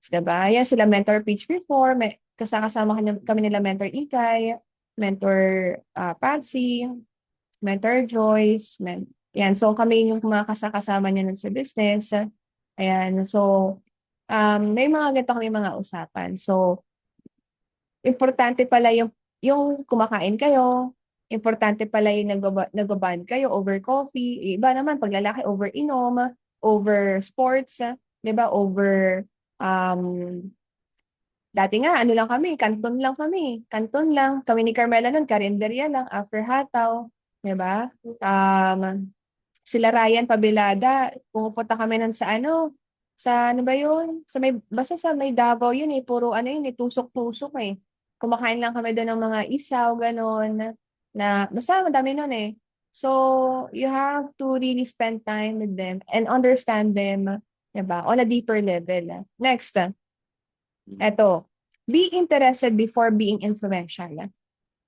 Diba? Yan sila Mentor Peach before, kasama kami nila Mentor Ikay, Mentor Patsy, Mentor Joyce, yan. So, kami yung mga kasama niya nun sa business. Ayan, so, may mga ganito kami mga usapan. So, importante pala yung kumakain kayo, importante pala yung nag-bond kayo over coffee. Iba naman, pag lalaki, over inom, over sports, di ba? Over, dati nga, ano lang kami, kanton lang kami. Kanton lang. Kami ni Carmela nun, karinderya lang, after hataw. Di ba? Sila Ryan Pabilada, pumupunta kami nun sa ano ba yun? Basta sa may Davao yun eh, puro ano yun eh, tusok-tusok eh. Kumakain lang kami doon ng mga isaw, ganon, basta madami nun eh. So, you have to really spend time with them and understand them, diba? On a deeper level. Next, eto, be interested before being influential.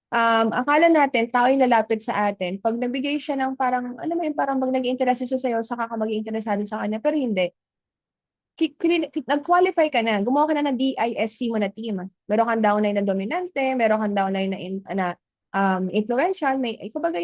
Akala natin, tao yung lalapit sa atin. Pag nabigay siya ng parang, alam mo yun, parang pag nag-interest siya sa'yo, saka ka mag-interesado sa kanya. Pero hindi. Nag-qualify ka na, gumawa ka na ng DISC mo na team. Meron kang downline na dominante, meron kang downline na influential, may, kumbaga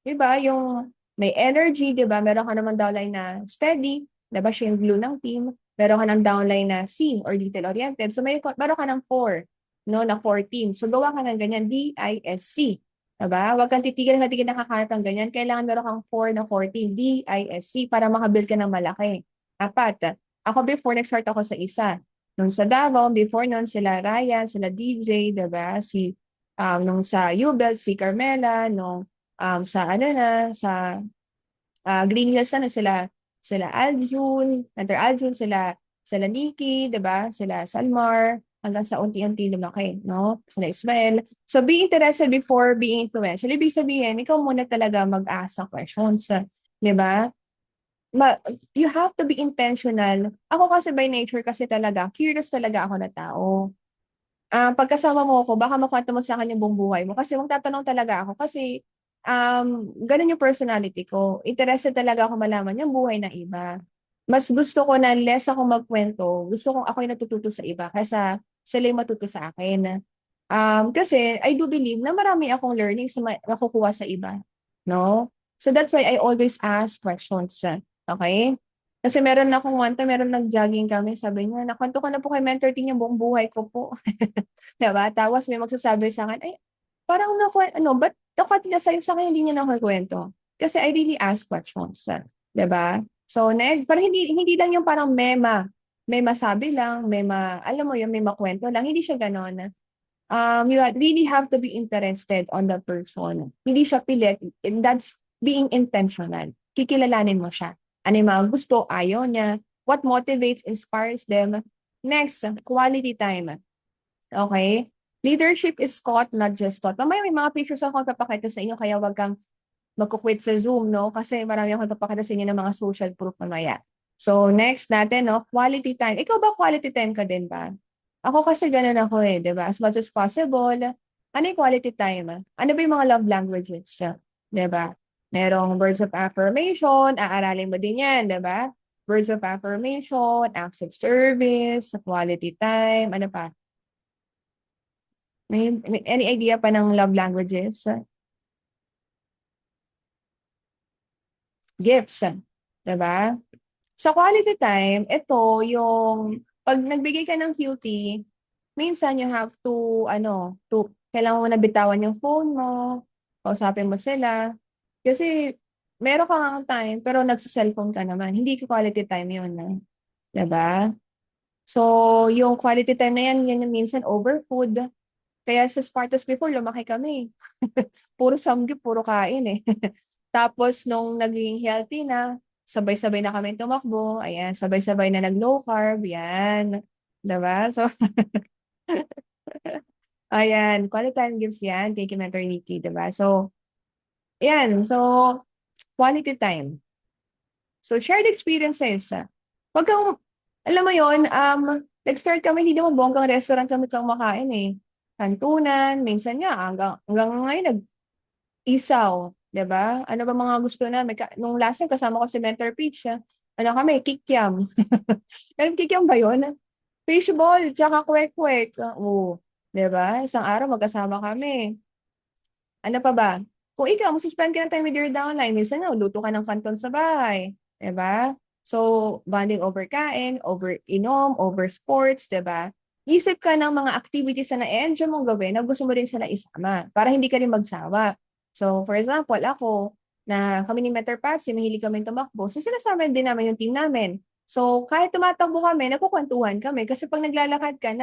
diba, yung may energy, diba? Meron ka naman downline na steady, diba? Siya yung glue ng team. Meron ka ng downline na C or detail-oriented. So, meron ka ng 4, no, na 4 team. So, gawa ka ng ganyan, DISC. Diba? Huwag kang titigil nakakanap ng ganyan. Kailangan meron kang 4 na 4 team, DISC, para makabuild ka ng malaki. 4, ako before, nag-start ako sa isa. Nung sa Davao, before nun, sila Ryan, sila DJ, diba? Nung sa Ubel, si Carmela, nung sa Green Hills, sila Aljun, Hunter Aljun, sila Nikki, diba? Sila Salmar, hanggang sa unti-unti lumaki, no? Sila Ismael. So, be interested before being influential. Ibig sabihin, ikaw muna talaga mag-ask questions, diba? You have to be intentional. Ako kasi by nature kasi talaga, curious talaga ako na tao. Pagkasama mo ako, baka makwento mo sa akin yung buong buhay mo. Kasi magtatanong talaga ako. Kasi ganun yung personality ko. Interested talaga ako malaman yung buhay ng iba. Mas gusto ko na less ako magkwento. Gusto kong ako yung natututo sa iba kaysa sila yung matuto sa akin. Kasi I do believe na marami akong learnings na nakukuha sa iba. No? So that's why I always ask questions. Okay? Kasi meron nag-jogging kami, sabi niya, nakwento ko na po kay Mentor Team yung buong buhay ko po. Diba? Tapos may magsasabi sa akin, ay, parang ba't nakwento niya sa akin, hindi niya nakukwento? Kasi I really ask questions. Diba? So, next, parang hindi lang yung parang may masabi lang, alam mo yun, may makwento lang, hindi siya ganon. You really have to be interested on the person. Hindi siya pilit. And that's being intentional. Kikilalanin mo siya. Ano yung mga gusto, ayaw niya. What motivates, inspires them. Next, quality time. Okay? Leadership is taught, not just taught. Mamaya may mga pictures ako papakita sa inyo, kaya wag kang magkukwit sa Zoom, no? Kasi marami akong papakita sa inyo ng mga social proof mamaya. So, next natin, no? Quality time. Ikaw ba quality time ka din ba? Ako kasi ganun ako eh, di ba? As much as possible. Ano yung quality time? Ano ba yung mga love languages? Di ba? Merong words of affirmation, aaralin mo din yan, di ba? Words of affirmation, acts of service, quality time, ano pa? Any idea pa ng love languages? Gifts, di ba? Sa quality time, ito yung pag nagbigay ka ng cutie, minsan you have to, kailangan mo na bitawan yung phone mo, kausapin mo sila. Kasi meron ka ngang time, pero nagsa-cellphone ka naman. Hindi quality time yun, 'di ba? So, yung quality time na yan yung minsan overfood. Kaya sa Spartans before, lumaki kami. Puro samgyup, puro kain eh. Tapos nung naging healthy na, sabay-sabay na kami tumakbo. Ayan, sabay-sabay na nag-low carb. Yan. 'Di ba? So, ayan, quality time gives yan. Thank you, Mentor Nikki, 'di ba? So, ayan. So, quality time. So, shared experiences. Wag kang, alam mo yon, nag-start kami, hindi naman bonggang restaurant kami kang makain eh. Kantunan, minsan nga, hanggang ngayon, isaw, 'di ba? Ano ba mga gusto namin? Nung last time kasama ko si Mentor Peach, ano kami, kikiam. Alam kikiam ba 'yun? Fishball, tsaka kwek-kwek. Oo, 'di ba? Isang araw magkasama kami. Ano pa ba? Kung ikaw, mag-spend ka ng time with your downline, minsan nga, luto ka ng kanton sa bahay. 'Di ba? So, bonding over kain, over inom, over sports, 'di ba? Isip ka ng mga activities na na-enjoy mong gawin na gusto mo rin sila isama para hindi ka rin magsawa. So, for example, ako, na kami ni Mentor Patsy, mahilig kami tumakbo. So, sinasama din namin yung team namin. So, kahit tumatakbo kami, nagkukwentuhan kami. Kasi pag naglalakad ka,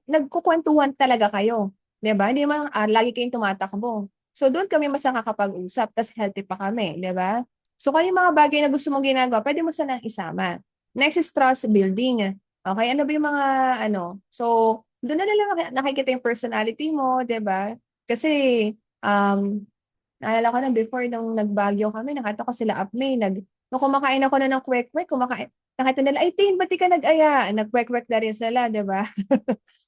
nagkukwentuhan talaga kayo. 'Di ba? Hindi naman lagi kayong tumatakbo. So, doon kami mas nakakapag-usap, tas healthy pa kami, 'di ba? So, kung yung mga bagay na gusto mong ginagawa, pwede mo silang isama. Next is trust building. Okay, ano ba yung mga ano? So, doon na nila nakikita yung personality mo, 'di ba? Kasi um naalala ko na before nung nagbagyo kami, nakita ko sila Upmay, nung kumakain ako na ng kwek-kwek, nakita nila, ay, Tin, ba't di ka nag-aya? Nag-kwek-kwek na rin sila, di ba?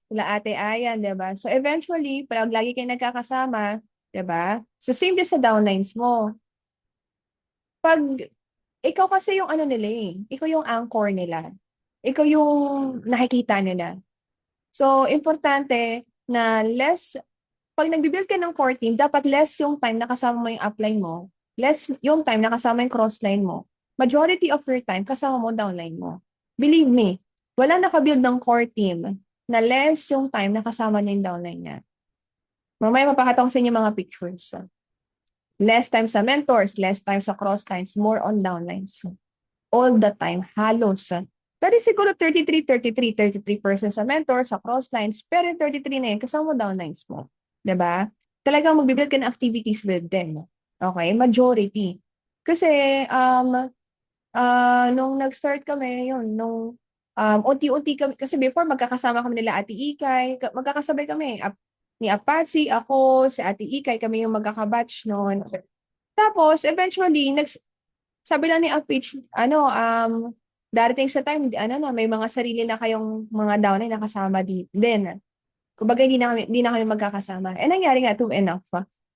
Sila Ate Ayan, di ba? So eventually, pag lagi kayo nagkakasama, di ba? So same din sa downlines mo. Pag ikaw kasi yung ano nila eh, ikaw yung anchor nila. Ikaw yung nakikita nila. So, importante na pag nagbi-build ka ng core team, dapat less yung time na kasama mo yung upline mo, less yung time na kasama yung crossline mo. Majority of your time kasama mo downline mo. Believe me, wala nakabuild ng core team na less yung time na kasama niya yung downline niya. Mamaya mapakita ko sa inyo mga pictures. Less time sa mentors, less time sa crosslines, more on downlines. All the time, halos. Pero siguro 33% sa mentors, sa crosslines, pero yung 33 na yun, kasama mo downlines mo. 'Di ba? Talagang magbibuild ka ng activities with them. Okay? Majority. Kasi, nung nag-start kami, yun, nung unti-unti kami, kasi before magkakasama kami nila Ate Ikay, magkakasabay kami, ni Apache, ako, si Ate Ikay, kami yung magkakabatch noon. Tapos, eventually, sabi lang ni Apich, darating sa time, may mga sarili na kayong mga downline na kasama din. Kumbaga, hindi na kami magkakasama. Eh, nangyari nga to enough,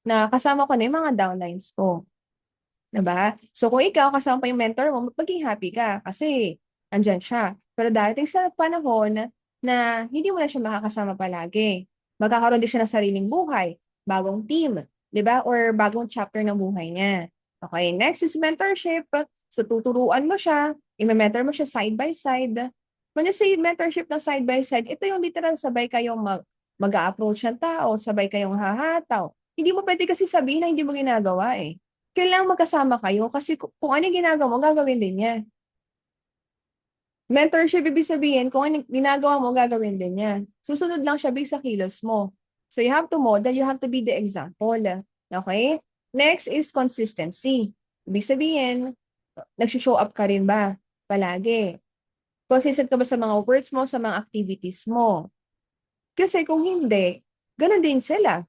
na kasama ko na yung mga downlines ko. Diba? So, kung ikaw kasama pa yung mentor mo, maging happy ka kasi andyan siya. Pero darating sa panahon na hindi mo na siya makakasama palagi. Magkakaroon din siya ng sariling buhay, bagong team, di ba? Or bagong chapter ng buhay niya. Okay, next is mentorship. So, tuturuan mo siya, i-mentor mo siya side by side. When you say mentorship na side by side, ito yung literal sabay kayong mag-a-approach ng tao, sabay kayong hahataw. Hindi mo pwede kasi sabihin na hindi mo ginagawa eh. Kailangan magkasama kayo kasi kung ano yung ginagawa mo, gagawin din niya. Mentorship, ibig sabihin, kung ano ginagawa mo, gagawin din niya. Susunod lang siya based sa kilos mo. So you have to model, you have to be the example. Okay? Next is consistency. Ibig sabihin, nag-show up ka rin ba palagi? Consistent ka ba sa mga words mo, sa mga activities mo? Kasi kung hindi, ganun din sila.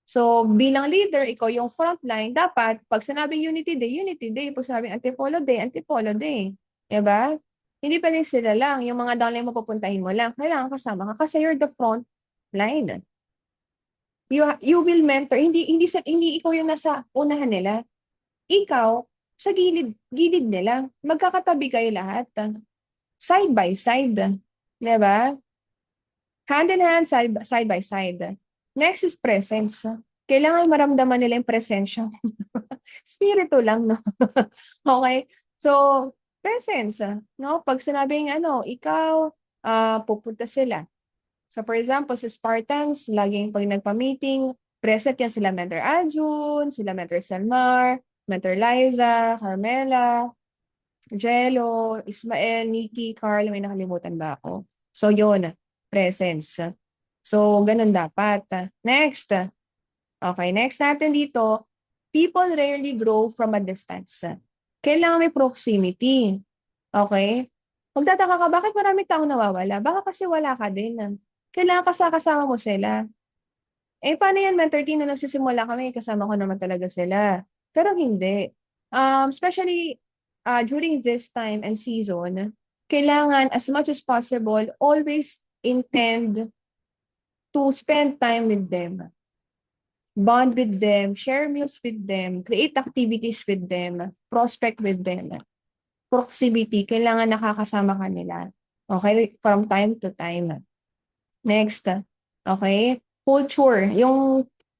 So, bilang leader, ikaw yung frontline, dapat pag sinabing Unity Day, Unity Day. Pag sinabing Antipolo Day, Antipolo Day. Diba? Hindi pa rin sila lang. Yung mga downline mo pupuntahin mo lang. Kailangan kasama ka kasi you're the front line. You will mentor. Hindi ikaw yung nasa unahan nila. Ikaw, sa gilid nila. Magkakatabi kayo lahat. Side by side. Diba? Hand in hand, side by side. Next is presence. Kailangan maramdaman nila yung presensya. Spirito lang, no? Okay? So, presence, no? Pag sinabing, ikaw, pupunta sila. So, for example, sa Spartans, laging pag nagpa-meeting, present yan sila Mentor Arjun, sila Mentor Selmar, Mentor Liza, Carmela, Jello, Ismael, Nikki, Carl, may nakalimutan ba ako? So, yun, presence. So, ganun dapat. Next. Okay, next natin dito, people rarely grow from a distance. Kailangan may proximity. Okay? Magtataka ka, bakit maraming taong nawawala? Baka kasi wala ka din. Kailangan kasama mo sila. Eh, paano yan, man? 13 na nagsisimula kami, kasama ko naman talaga sila. Pero hindi. Especially during this time and season, kailangan as much as possible, always intend to spend time with them. Bond with them, share meals with them, create activities with them, prospect with them. Proximity, kailangan nakakasama ka nila. Okay? From time to time. Next. Okay? Culture.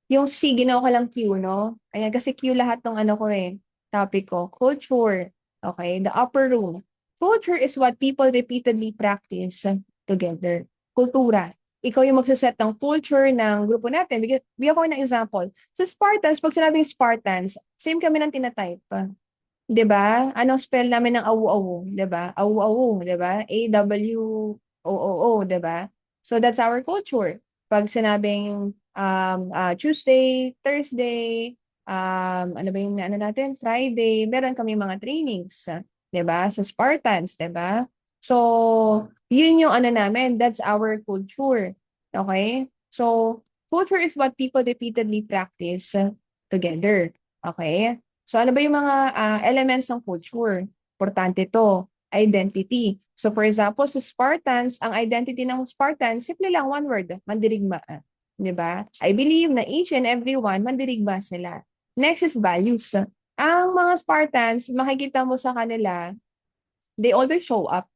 Yung C, ginawa ko lang Q, no? Ayan, kasi Q lahat ng ano ko eh. Topic ko. Culture. Okay? The upper room. Culture is what people repeatedly practice together. Kultura. Ikaw yung magsaset ng culture ng grupo natin. Bigyan ko ng example. Sa Spartans, pag sinabing Spartans, same kami ng tinatype. 'Di ba? Anong spell namin ng awu-awu, 'di ba? Awu-awu, 'di ba? AWOOO, 'di ba? So that's our culture. Pag sinabing Tuesday, Thursday, ano ba yung ano natin? Friday, meron kami mga trainings, 'di ba? Sa Spartans, 'di ba? So, yun yung ano namin, that's our culture. Okay? So, culture is what people repeatedly practice together. Okay? So ano ba yung mga elements ng culture? Importante to, identity. So for example, sa Spartans, ang identity ng Spartans, simple lang, one word, mandirigma. Di ba? I believe na each and everyone, mandirigma sila. Next is values. Ang mga Spartans, makikita mo sa kanila, they always show up.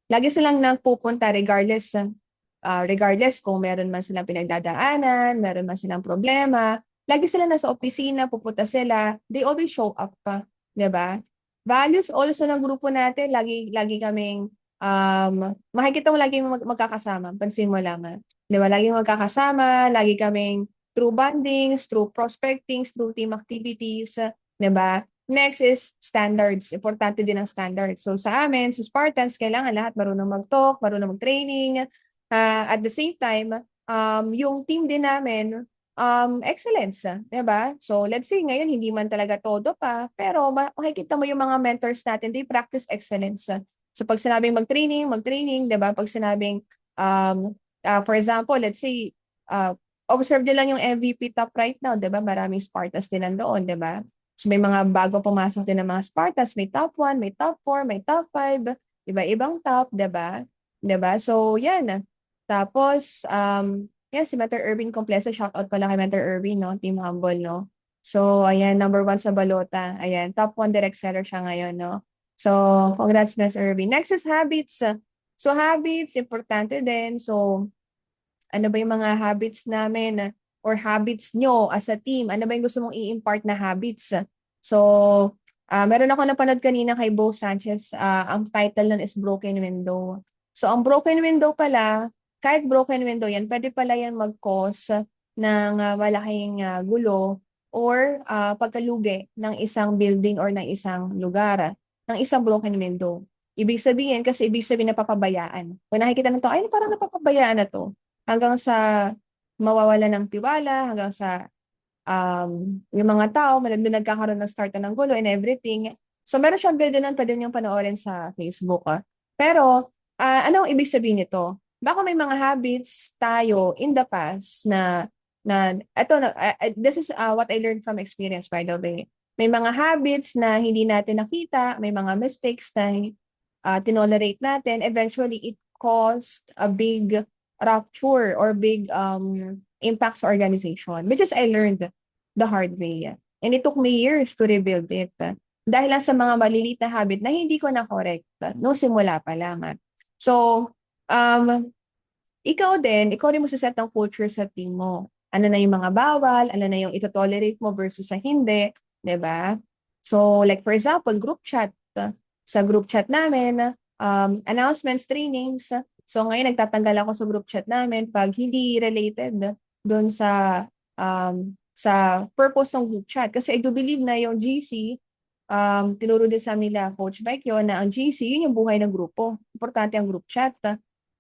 Lagi silang nagpupunta regardless kung meron man silang pinagdadaanan, meron man silang problema, lagi sila nasa opisina, pupunta sila, they always show up pa, 'di ba? Values also ng grupo natin, lagi kaming makikita mo lagi magkakasama, pansin mo lang. 'Di ba? Lagi magkakasama, lagi kaming through bondings, through prospectings, through team activities, 'di ba? Next is standards. Importante din ang standards. So sa amin, sa Spartans, kailangan lahat marunong mag-talk, marunong mag-training. At the same time, yung team din namin, excellence, 'di ba? So let's say ngayon hindi man talaga todo pa, pero makikita mo yung mga mentors natin, they practice excellence. So pag sinabing mag-training, 'di ba? Pag sinabing for example, let's say observe din lang yung MVP top right now, 'di ba? Maraming Spartans din nandoon, 'di ba? So may mga bago pumasok din ng mga Spartans, may top 1, may top 4, may top 5, iba-ibang top, 'di ba? 'Di ba? So yan. Tapos yan, si Mentor Irvin Complesa, shoutout pala kay Mentor Irvin, no? Team Humble, no? So, ayan, number 1 sa balota. Ayan, top 1 direct seller siya ngayon, no? So, congrats, Miss Irvin. Next is habits. So, habits, importante din. So, ano ba yung mga habits namin or habits nyo as a team? Ano ba yung gusto mong i-impart na habits? So, meron ako napanood kanina kay Bo Sanchez. Ang title nun is Broken Window. So, ang broken window pala, kahit broken window yan, pwede pala yan mag-cause ng malaking gulo or pagkalugi ng isang building or ng isang lugar, ng isang broken window. Ibig sabihin, kasi ibig sabihin napapabayaan. Kung nakikita ng tao, ay parang napapabayaan na to. Hanggang sa mawawala ng tiwala, hanggang sa yung mga tao, doon nagkakaroon ng start ng gulo and everything. So meron siyang video nun, pwede niyong panoorin sa Facebook. Pero, anong ibig sabihin nito? Baka may mga habits tayo in the past this is what I learned from experience, by the way. May mga habits na hindi natin nakita, may mga mistakes na tinolerate natin. Eventually, it caused a big rupture or big impact sa organization, which is I learned the hard way. And it took me years to rebuild it. Dahil lang sa mga maliliit na habit na hindi ko na-correct no simula pa lang. So, ikaw rin magsaset ng culture sa team mo. Ano na yung mga bawal, ano na yung ito-tolerate mo versus sa hindi, 'di ba? So, like for example, group chat. Sa group chat namin, announcements, trainings. So, ngayon nagtatanggal ako sa group chat namin pag hindi related doon sa sa purpose ng group chat. Kasi I do believe na yung GC, tinuro din sa amin nila Coach Mike yun, na ang GC, yun yung buhay ng grupo. Importante ang group chat.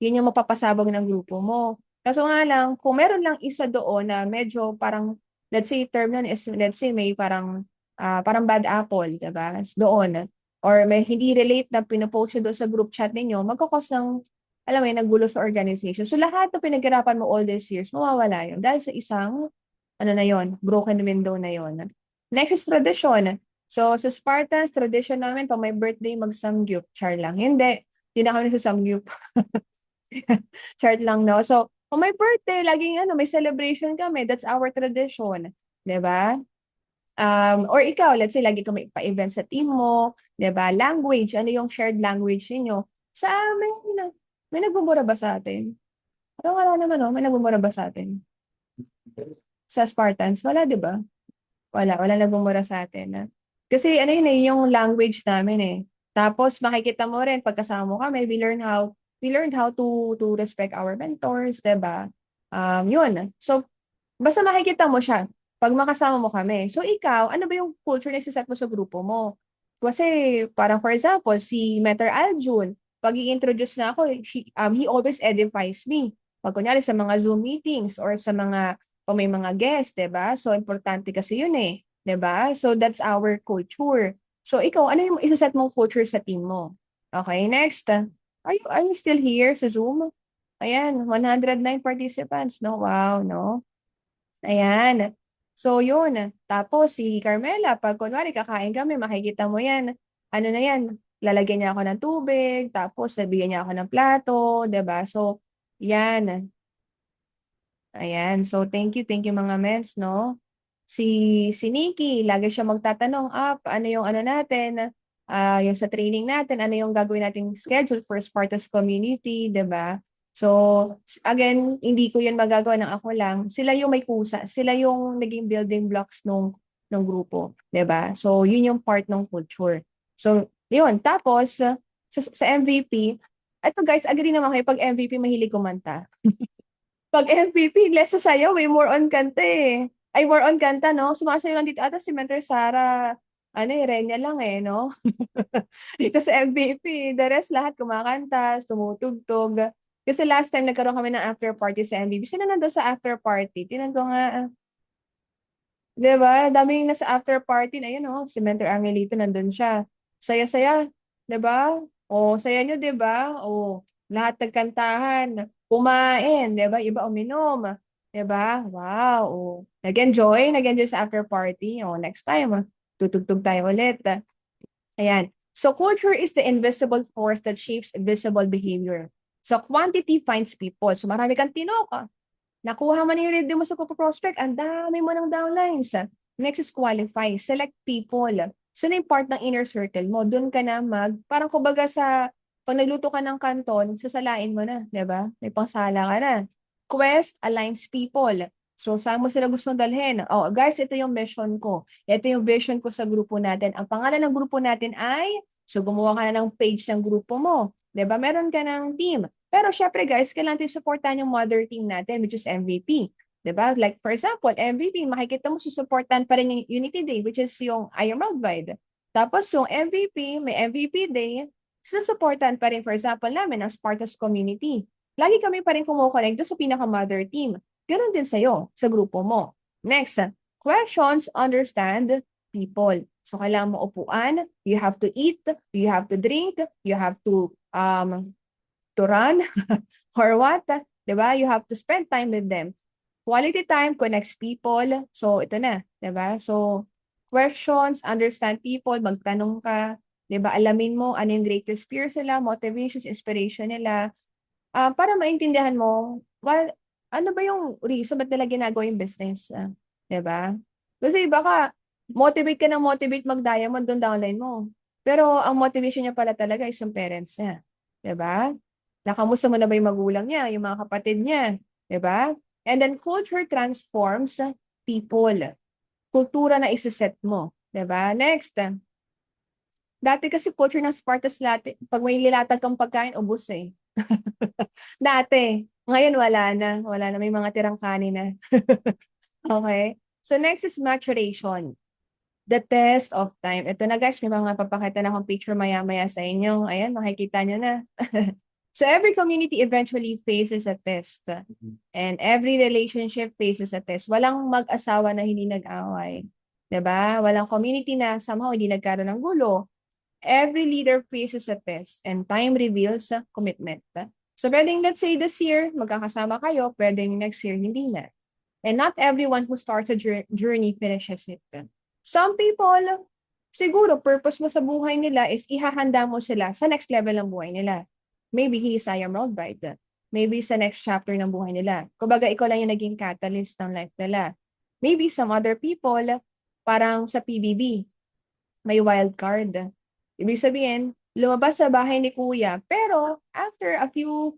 Yun yung mapapasabog ng grupo mo. Kaso nga lang, kung meron lang isa doon na medyo parang, let's say, term nun is, let's say, may parang bad apple, diba? Doon. Or may hindi relate na pinopost yun doon sa group chat ninyo, magkakos ng, alam mo yun, nagulo sa organization. So lahat na pinaghirapan mo all these years, mawawala yun. Dahil sa isang, ano na yon, broken window na yon. Next is tradition. So sa Spartans, tradition namin, pag may birthday, mag-samgyup. Char lang. Hindi. Hindi na kami nagsasamgyup. Chart lang, no? So, kung may birthday, laging may celebration kami. That's our tradition. 'Di ba? Or ikaw, let's say, lagi ka may pa-event sa team mo, 'di ba? Language, ano yung shared language niyo? Sa amin, may nagbubura ba sa atin? Parang wala naman, no? May nagbubura ba sa atin? Sa Spartans, wala, 'di ba? Wala nagbubura sa atin. Kasi ano yun yung language namin eh. Tapos makikita mo rin pagkasama mo kami, we learned how to respect our mentors, 'di ba? Yun. So basta makikita mo siya pag makasama mo kami. So ikaw, ano ba yung culture na isiset mo sa grupo mo? Kasi parang for example, si Mentor Aljun, pag i-introduce na ako, he always edifies me. Pag kunyari sa mga Zoom meetings or sa mga may mga guests, 'di ba? So importante kasi yun eh, 'di ba? So that's our culture. So ikaw, ano yung isiset mong culture sa team mo? Okay, next. Are you still here sa Zoom? Ayan, 109 participants, no? Wow, no? Ayan. So, yun. Tapos, si Carmela, pag kunwari kakain kami, makikita mo yan. Ano na yan? Lalagyan niya ako ng tubig, tapos nabigyan niya ako ng plato, 'di ba? So, yan. Ayan. So, thank you mga mens, no? Si Nikki, lagi siya magtatanong, ano yung ano natin, yung sa training natin, ano yung gagawin nating schedule for Spartus community, 'di ba? So, again, hindi ko 'yan magagawa ng ako lang. Sila yung may kusa, sila yung naging building blocks nung grupo, 'di ba? So, yun yung part ng culture. So, yun. Tapos, sa MVP, eto guys, agree naman kayo pag MVP mahilig kumanta. Pag MVP, less sa sayaw eh, more on kanta eh. Ay, more on kanta, no? Sumasayaw lang dito ata si Mentor Sara, Renya lang eh, no? Dito sa MVP, the rest lahat kumakanta, tumutugtog. Kasi last time nagkaroon kami ng after party sa MVP. Sino nandun sa after party? Tinan ko nga. 'Di ba? Daming nasa after party na yun, oh. Si Mentor Angelito nandun siya. Saya-saya, 'di ba? O, saya nyo, 'di ba? O, lahat nagkantahan, kumain, 'di ba? Iba uminom, 'di ba? Wow. O, nag-enjoy sa after party. O, next time, tutugtog tayo ulit. Ayan. So culture is the invisible force that shapes visible behavior. So quantity finds people. So marami kang tinoka. Nakuha mo na yung lead mo sa prospect, ang dami mo ng downlines. Next is qualify. Select people. So na yung part ng inner circle mo. Doon ka na parang kumbaga pag nagluto ka ng kanton, sasalain mo na, di ba? May pangsala ka na. Quest aligns people. So saan mo sila gustong dalhin? Oh, guys, ito yung mission ko. Ito yung vision ko sa grupo natin. Ang pangalan ng grupo natin ay, so gumawa ka na ng page ng grupo mo. Di ba? Meron ka ng team. Pero syempre guys, kailangan natin supportan yung mother team natin, which is MVP. Diba? Like for example, MVP, makikita mo susuportan pa rin yung Unity Day, which is yung Iron Worldwide. Tapos yung MVP, may MVP Day, susuportan pa rin, for example, namin ang Spartus community. Lagi kami pa rin kumukonect doon sa pinaka-mother team. Ganon din sa'yo, sa grupo mo. Next, questions, understand people. So kailangan mo upuan, you have to eat, you have to drink, you have to run or what, 'di ba? You have to spend time with them. Quality time connects people. So ito na, 'di ba? So questions, understand people, magtanong ka, 'di ba? Alamin mo ano yung greatest fears nila, motivations, inspiration nila, para maintindihan mo, ano ba yung reason ba't nila ginagawa yung business, 'di ba? Kasi baka motivate ka ng motivate mag-diamond doon downline mo. Pero ang motivation niya pala talaga is yung parents niya, 'di ba? Nakamusta mo na ba yung magulang niya, yung mga kapatid niya, 'di ba? And then culture transforms people. Kultura na isuset mo, 'di ba? Next, dati kasi culture ng Spartus latte, pag may lilatag kang pagkain, ubos eh. Dati. Ngayon wala na. Wala na. May mga tirang kanin na. Okay? So next is maturation. The test of time. Ito na guys, may mga papakita na akong picture maya-maya sa inyo. Ayan, makikita nyo na. So every community eventually faces a test. And every relationship faces a test. Walang mag-asawa na hindi nag-away. 'Di ba? Walang community na somehow hindi nagkaroon ng gulo. Every leader faces a test and time reveals a commitment. So pwedeng let's say this year, magkakasama kayo, pwedeng next year, hindi na. And not everyone who starts a journey finishes it. Some people, siguro purpose mo sa buhay nila is ihahanda mo sila sa next level ng buhay nila. Maybe he is I Am World Bride. Maybe sa next chapter ng buhay nila. Kumbaga, ikaw lang yung naging catalyst ng life nila. Maybe some other people, parang sa PBB, may wild card. Ibig sabihin, lumabas sa bahay ni kuya, pero after a few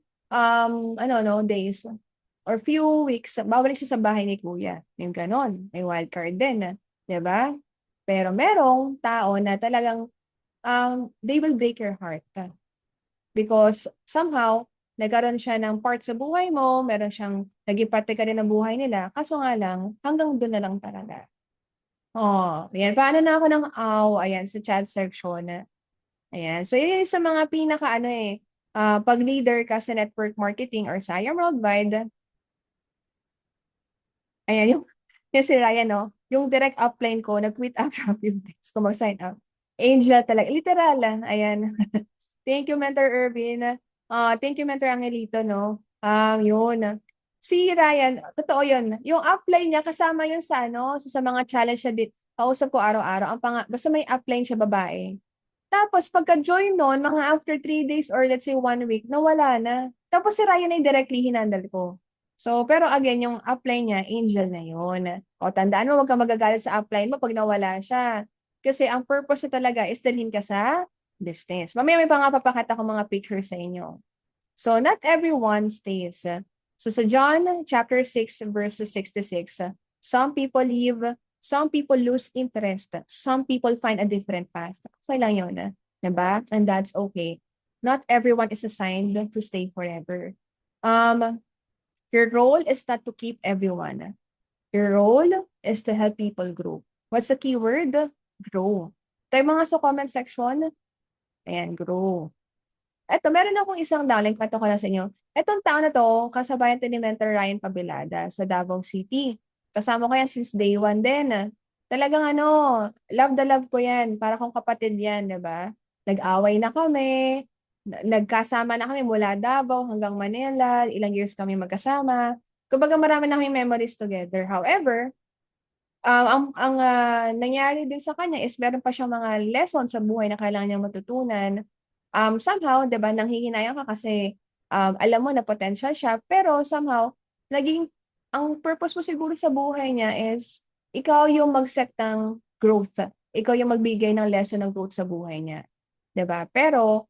days or few weeks, babalik siya sa bahay ni kuya. Yung ganon, may wild card din. 'Di ba? Pero merong tao na talagang they will break your heart. Because somehow, nagkaroon siya ng part sa buhay mo, meron siyang naging parte ka rin ng buhay nila, kaso nga lang, hanggang doon na lang talaga. Oh, ayan. Paano na ako ng ayan, sa chat section. Ayan. So, yun yung sa mga pinaka, pag leader ka sa network marketing or sa IAM Worldwide, ayan, yung si Ryan, no? Yung direct upline ko, nag-quit after a few days ko mag-sign up. Angel talaga. Literal, ayan. Thank you, Mentor Irvin. Thank you, Mentor Angelito, no? Yun. Si Ryan, totoo yun. Yung upline niya, kasama yun sa, sa mga challenge siya dit. Kausap ko araw-araw. Basta may upline siya babae. Tapos, pagka-join nun, mga after 3 days or let's say 1 week, nawala na. Tapos si Ryan ay directly hinandle ko. So, pero again, yung upline niya, Angel na yun. O, tandaan mo, wag kang magagalit sa upline mo pag nawala siya. Kasi ang purpose na talaga is dalhin ka sa business. Mamaya may papakita ko mga pictures sa inyo. So, not everyone stays. So, sa John chapter 6 verse 66, some people leave, some people lose interest, some people find a different path. Okay lang yun. Diba? And that's okay. Not everyone is assigned to stay forever. Your role is not to keep everyone. Your role is to help people grow. What's the keyword? Grow. Tayo mga sa comment section. Ayan, grow. Eto, meron akong isang downlink, kwento ko lang sa inyo. Etong tao na to, kasabayan to ni Mentor Ryan Pabilada sa Davao City. Kasama ko yan since day one din. Talagang love the love ko yan. Para kong kapatid yan, diba? Nag-away na kami. Nagkasama na kami mula Davao hanggang Manila. Ilang years kami magkasama. Kumbaga marami na kami memories together. However, ang nangyari din sa kanya is meron pa siyang mga lessons sa buhay na kailangan niyang matutunan. Somehow, 'di ba, nanghihinayang ka kasi alam mo na potential siya, pero somehow ang purpose mo siguro sa buhay niya is ikaw yung mag-set ng growth. Ikaw yung magbigay ng lesson ng growth sa buhay niya. 'Di ba? Pero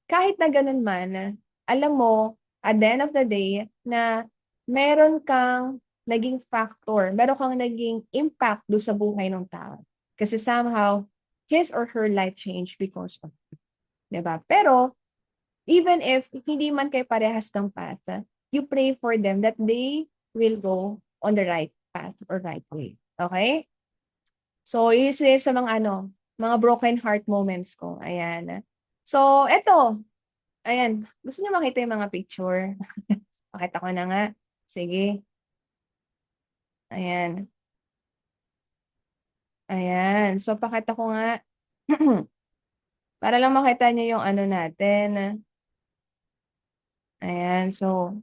kahit na ganun man, alam mo, at the end of the day, na meron kang naging factor, meron kang naging impact do sa buhay ng tao. Kasi somehow, his or her life changed because of it. Diba? Pero, even if hindi man kayo parehas ng path, you pray for them that they will go on the right path or right way. Okay? So, yun sa mga mga broken heart moments ko. Ayan. So, eto. Ayan. Gusto niyo makita yung mga picture? Pakita ko na nga. Sige. Ayan. Ayan. So, pakita ko nga. Para lang makita niyo yung natin. Ayan. So,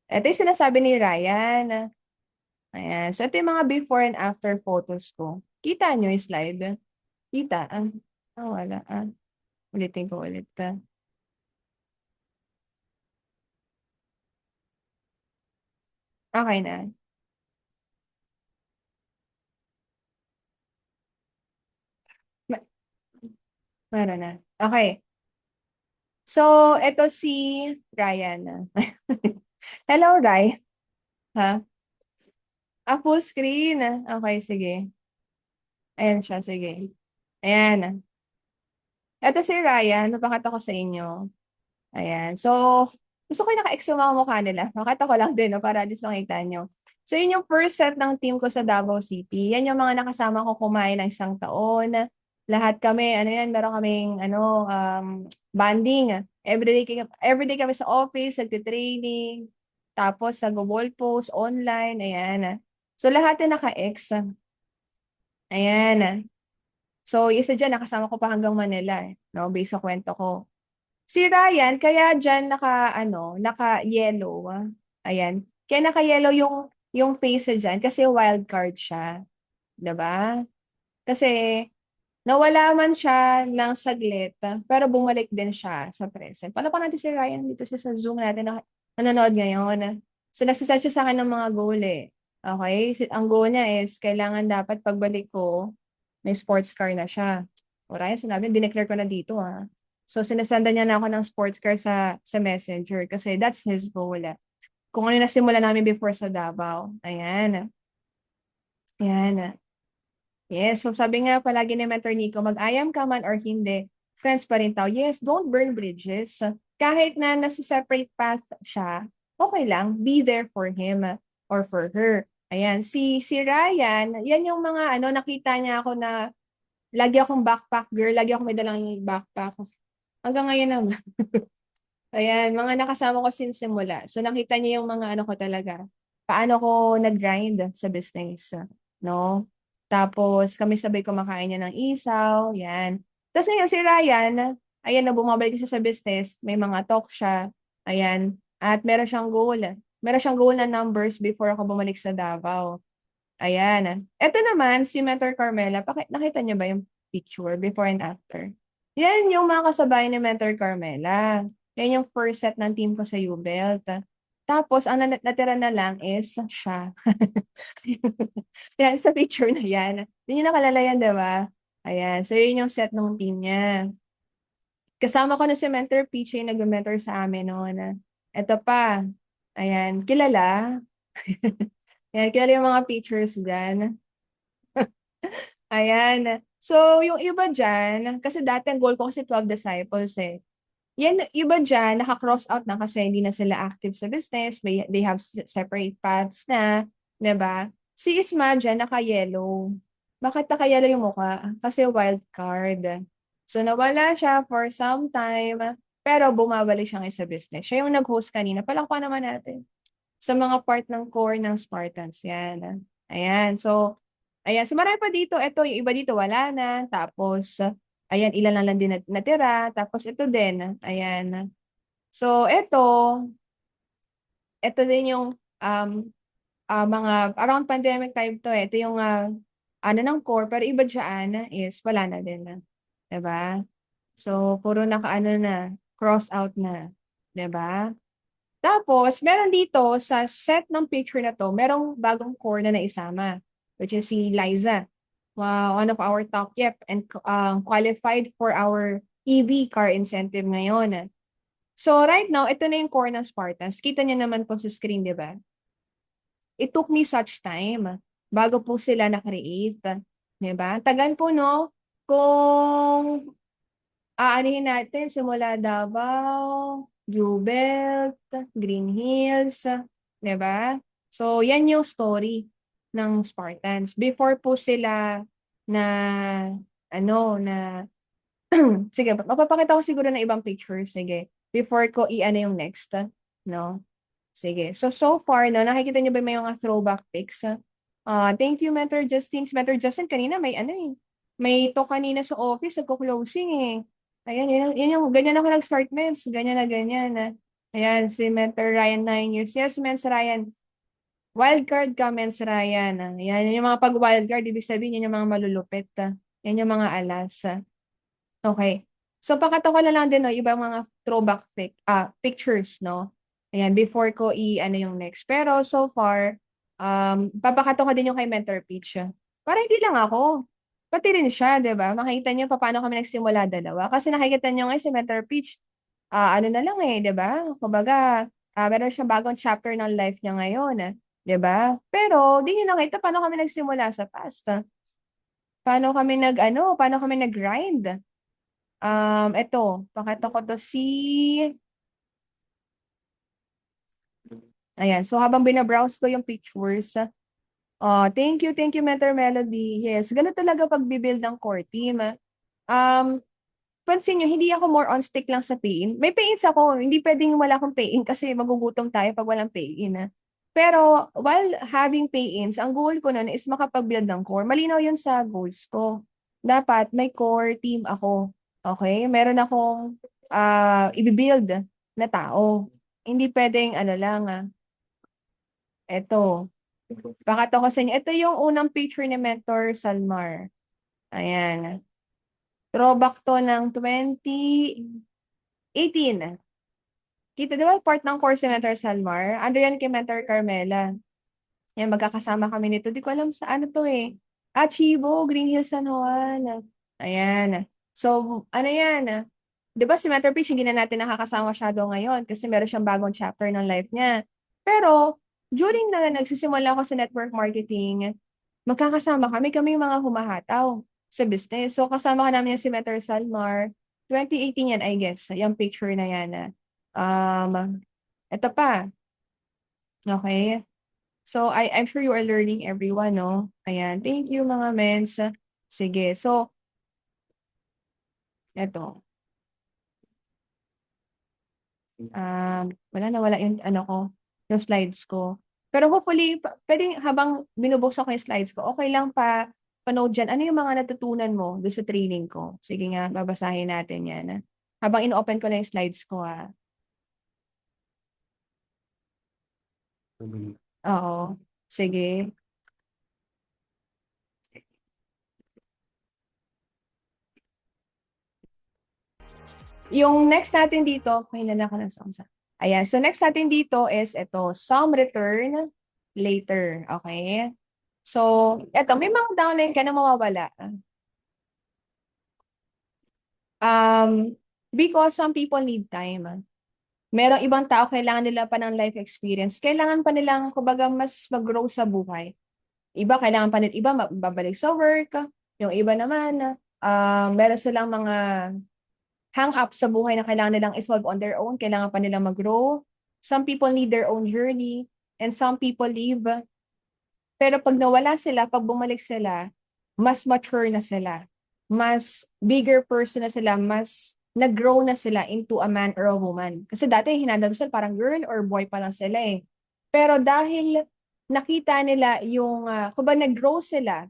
ito yung sinasabi ni Ryan. Ayan. So, ito yung mga before and after photos ko. Kita niyo yung slide? Kita? Wala. Ulitin ko ulit. Okay na. Meron na. Okay. So, ito si Ryan. Hello, Ray. Ha? Full screen. Okay, sige. Ayan siya, sige. Ayan. Ito si Ryan. Napakita ko sa inyo. Ayan. So, gusto ko yung naka-ex yung mga mukha nila. Makita ko lang din, no, para at least makita nyo. So, yun yung first set ng team ko sa Davao City. Yan yung mga nakasama ko kumain ng isang taon. Lahat kami, ano yan, meron kaming, banding. Everyday kami sa office, nagtitraining. Tapos, nag-wall post, online, ayan. So, lahat yung naka-ex. Ayan. So, yung isa dyan, nakasama ko pa hanggang Manila, no, based sa kwento ko. Si Ryan, kaya dyan naka-yellow. Ayan. Kaya naka-yellow yung face niya dyan kasi wild card siya. 'Di ba? Kasi nawala man siya ng saglit, pero bumalik din siya sa present. Paano pa natin si Ryan dito siya sa Zoom natin na nanonood ngayon. So, nagsaset siya sa akin ng mga goal eh. Okay? Ang goal niya is kailangan dapat pagbalik ko, may sports car na siya. O Ryan, sinabi, dineclare ko na dito ah. So, sinasanda niya na ako ng sports car sa Messenger kasi that's his goal. Kung ano yung nasimula namin before sa Davao. Ayan. Ayan. Yes, so sabi nga palagi ni Mentor Nico, mag-ayam ka man or hindi, friends pa rin tao. Yes, don't burn bridges. Kahit na nasa-separate path siya, okay lang, be there for him or for her. Ayan, si Ryan, yan yung mga nakita niya ako na lagi akong backpack girl, lagi akong may dalang backpack. Hanggang ngayon naman. Ayan, mga nakasama ko since simula. So nakita niya yung mga ko talaga. Paano ko nag-grind sa business, no? Tapos kami sabay kumakain niya ng isaw, yan. Tapos ngayon si Ryan, ayan na bumabalik siya sa business, may mga talk siya, ayan. At meron siyang goal. Meron siyang goal na numbers before ako bumalik sa Davao. Ayan. Ito naman, si Mentor Carmela, nakita niyo ba yung picture before and after? Yan yung mga kasabay ni Mentor Carmela. Yan yung first set ng team ko sa U-Belt. Tapos, ang natira na lang is siya. Yan, sa picture na yan. Hindi niyo nakalala yan, di ba? Ayan. So, yun yung set ng team niya. Kasama ko na si Mentor Peach yung nag-mentor sa amin noon. Ito pa. Ayan. Kilala? Ayan, kilala yung mga pictures dyan. Ayan. So, yung iba dyan, kasi dati ang goal ko kasi 12 disciples eh. Yan, iba dyan, naka-cross out na kasi hindi na sila active sa business, they have separate paths na, 'di ba? Si Isma dyan, naka-yellow. Bakit naka-yellow yung mukha? Kasi wild card. So, nawala siya for some time, pero bumabalik siya ngayon sa business. Siya yung nag-host kanina. Palakpakan naman natin. Sa mga part ng core ng Spartans. Yan. Ayan. So, ayan. So, marami pa dito. Ito, yung iba dito, wala na. Tapos, ayan, ilan lang din natira. Tapos, ito din. Ayan. So, ito din yung mga around pandemic time to. Ito yung ng core. Pero iba dyan is wala na din. Diba? So, puro naka na, cross out na. Diba? Tapos, meron dito sa set ng picture na to, merong bagong core na naisama, which is si Liza. One of our top yep and qualified for our EV car incentive ngayon. So right now, ito na yung core ng Spartans. Kita niyo naman po sa screen, di ba? It took me such time bago po sila na-create. Di ba? Tagan po, no? Kung aanihin natin simula Davao, Jubelt, Green Hills, 'di ba? So, yan yung story ng Spartans. Before po sila na na sige, mapapakita ko siguro ng ibang pictures, sige. Before ko yung next, no? Sige. So far, no, nakikita niyo ba may mga throwback pics? Thank you, Mentor Justin. Si Mentor Justin kanina may to kanina sa office, nagko-closing eh. Ayan, yun yung, ganyan ako nag-start, Mens. Ganyan na ganyan. Ayan, si Mentor Ryan, 9 years. Yes, Mens Ryan. Wildcard ka, Mens Ryan. Ayan, yun yung mga pag-wildcard, ibig sabihin, yun yung mga malulupit. Yan yung mga alas. Okay. So, pakita ko na lang din, no, ibang mga throwback pictures, no? Ayan, before ko yung next. Pero, so far, papakato ko din yung kay Mentor Peach. Para hindi lang ako. Pati rin siya, di ba? Makikita niyo pa paano kami nagsimula dalawa. Kasi nakikita niyo ngayon si Mentor Peach, na lang eh, di ba? Kumbaga, meron siyang bagong chapter ng life niya ngayon, di ba? Pero, di niyo nakita paano kami nagsimula sa past. Paano kami nag-grind. Ito, pakita ko to Ayan. So, habang binabrowse ko yung pictures, thank you, Mentor Melody. Yes, ganun talaga pag-build ng core team. Um, Pansin nyo, hindi ako more on stick lang sa pay-in. May pay-ins ako, hindi pwedeng wala akong pay-in kasi magugutom tayo pag walang pay-in. Pero while having pay-ins, ang goal ko nun is makapag-build ng core. Malinaw yun sa goals ko. Dapat may core team ako. Okay? Meron akong i-build na tao. Hindi pwedeng ano lang, eto. Pakita ko sa inyo. Ito yung unang picture ni Mentor Salmar. Ayan. Throwback to ng 2018. Kita, di ba, part ng course si Mentor Salmar? Ano yan kay Mentor Carmela? Yan, magkakasama kami nito. Di ko alam sa ano to eh. Chibo, Green Hills, San Juan. Ayan. So, ano yan? Di ba si Mentor Peach, hindi na natin nakakasama masyado ngayon kasi meron siyang bagong chapter ng life niya. Pero, during na nagsisimula ako sa network marketing, magkakasama kami yung mga humahataw sa business. So, kasama ka namin yung si Mentor Salmar. 2018 yan, I guess. Yung picture na yan. Ito pa. Okay. So, I'm sure you are learning everyone, no? Ayan. Thank you, mga mens. Sige. So, ito. Wala yung ano ko, yung slides ko. Pero hopefully, pwedeng habang binubuksan ko yung slides ko, okay lang pa panood dyan. Ano yung mga natutunan mo doon sa training ko? Sige nga, babasahin natin yan. Habang ino-open ko na yung slides ko, ha. Oo. Sige. Yung next natin dito, pahilan ako ng songs. Ayan. So next natin dito is ito, some return later. Okay? So, eto, may mga downline ka na mawawala. Because some people need time. Merong ibang tao, kailangan nila pa ng life experience. Kailangan pa nilang, kumbaga, mas mag-grow sa buhay. Iba, kailangan pa nila, iba, babalik sa work. Yung iba naman, meron silang mga hang-up sa buhay na kailangan nilang isolve on their own. Kailangan pa nilang mag-grow. Some people need their own journey. And some people leave. Pero pag nawala sila, pag bumalik sila, mas mature na sila. Mas bigger person na sila. Mas nag-grow na sila into a man or a woman. Kasi dati, hinanap sila parang girl or boy pa lang sila eh. Pero dahil nakita nila yung, kung ba nag-grow sila,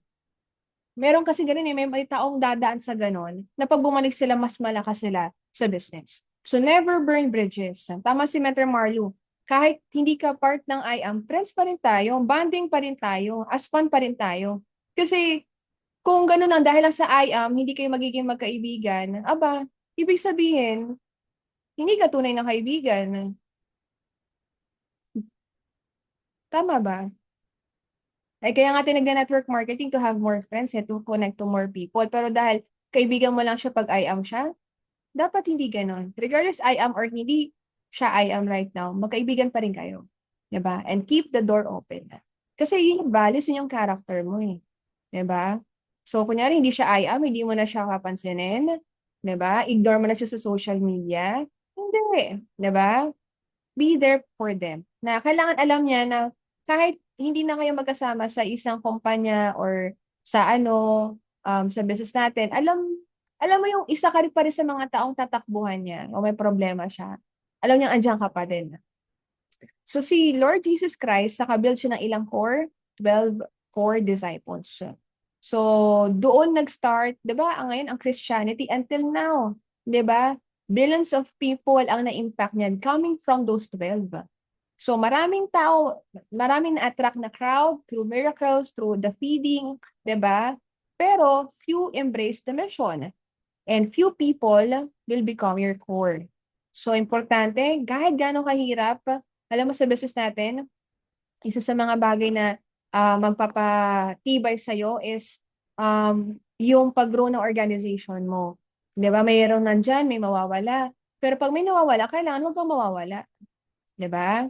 meron kasi ganun eh, may taong dadaan sa ganun, na pag bumalik sila, mas malakas sila sa business. So never burn bridges. Tama si Mentor Marlu. Kahit hindi ka part ng IAM, friends pa rin tayo, bonding pa rin tayo, aspan pa rin tayo. Kasi kung ganun lang, dahil lang sa IAM, hindi kayo magiging magkaibigan, aba, ibig sabihin, hindi ka tunay na kaibigan. Tama ba? Ay, kaya nga tinagna-network marketing to have more friends, to connect to more people. Pero dahil kaibigan mo lang siya pag IAM siya, dapat hindi ganon. Regardless IAM or hindi siya IAM right now, magkaibigan pa rin kayo. 'Di ba? And keep the door open. Kasi yun yung values, yun yung character mo eh. 'Di ba? So, kunyari hindi siya IAM, hindi mo na siya kapansinin. 'Di ba? Ignore mo na siya sa social media. Hindi. 'Di ba? Be there for them. Na kailangan alam niya na kahit hindi na kayo magkasama sa isang kumpanya or sa ano, sa business natin, alam mo yung isa ka rin pa rin sa mga taong tatakbuhan niya o may problema siya. Alam niya andiyan ka pa din. So si Lord Jesus Christ, nakabuild siya ng ilang core, 12 core disciples. So doon nag-start, 'di ba? Ngayon ang Christianity until now, 'di ba? Billions of people ang na-impact niyan coming from those 12. So maraming tao, maraming na-attract na crowd through miracles, through the feeding, 'di ba? Pero few embrace the mission and few people will become your core. So importante, kahit gaano kahirap, alam mo sa business natin, isa sa mga bagay na magpapatibay sa'yo is yung pag-grow ng organization mo. Di ba? Mayroon nandyan, may mawawala. Pero pag may nawawala, kailangan huwag kang mawawala. Di ba?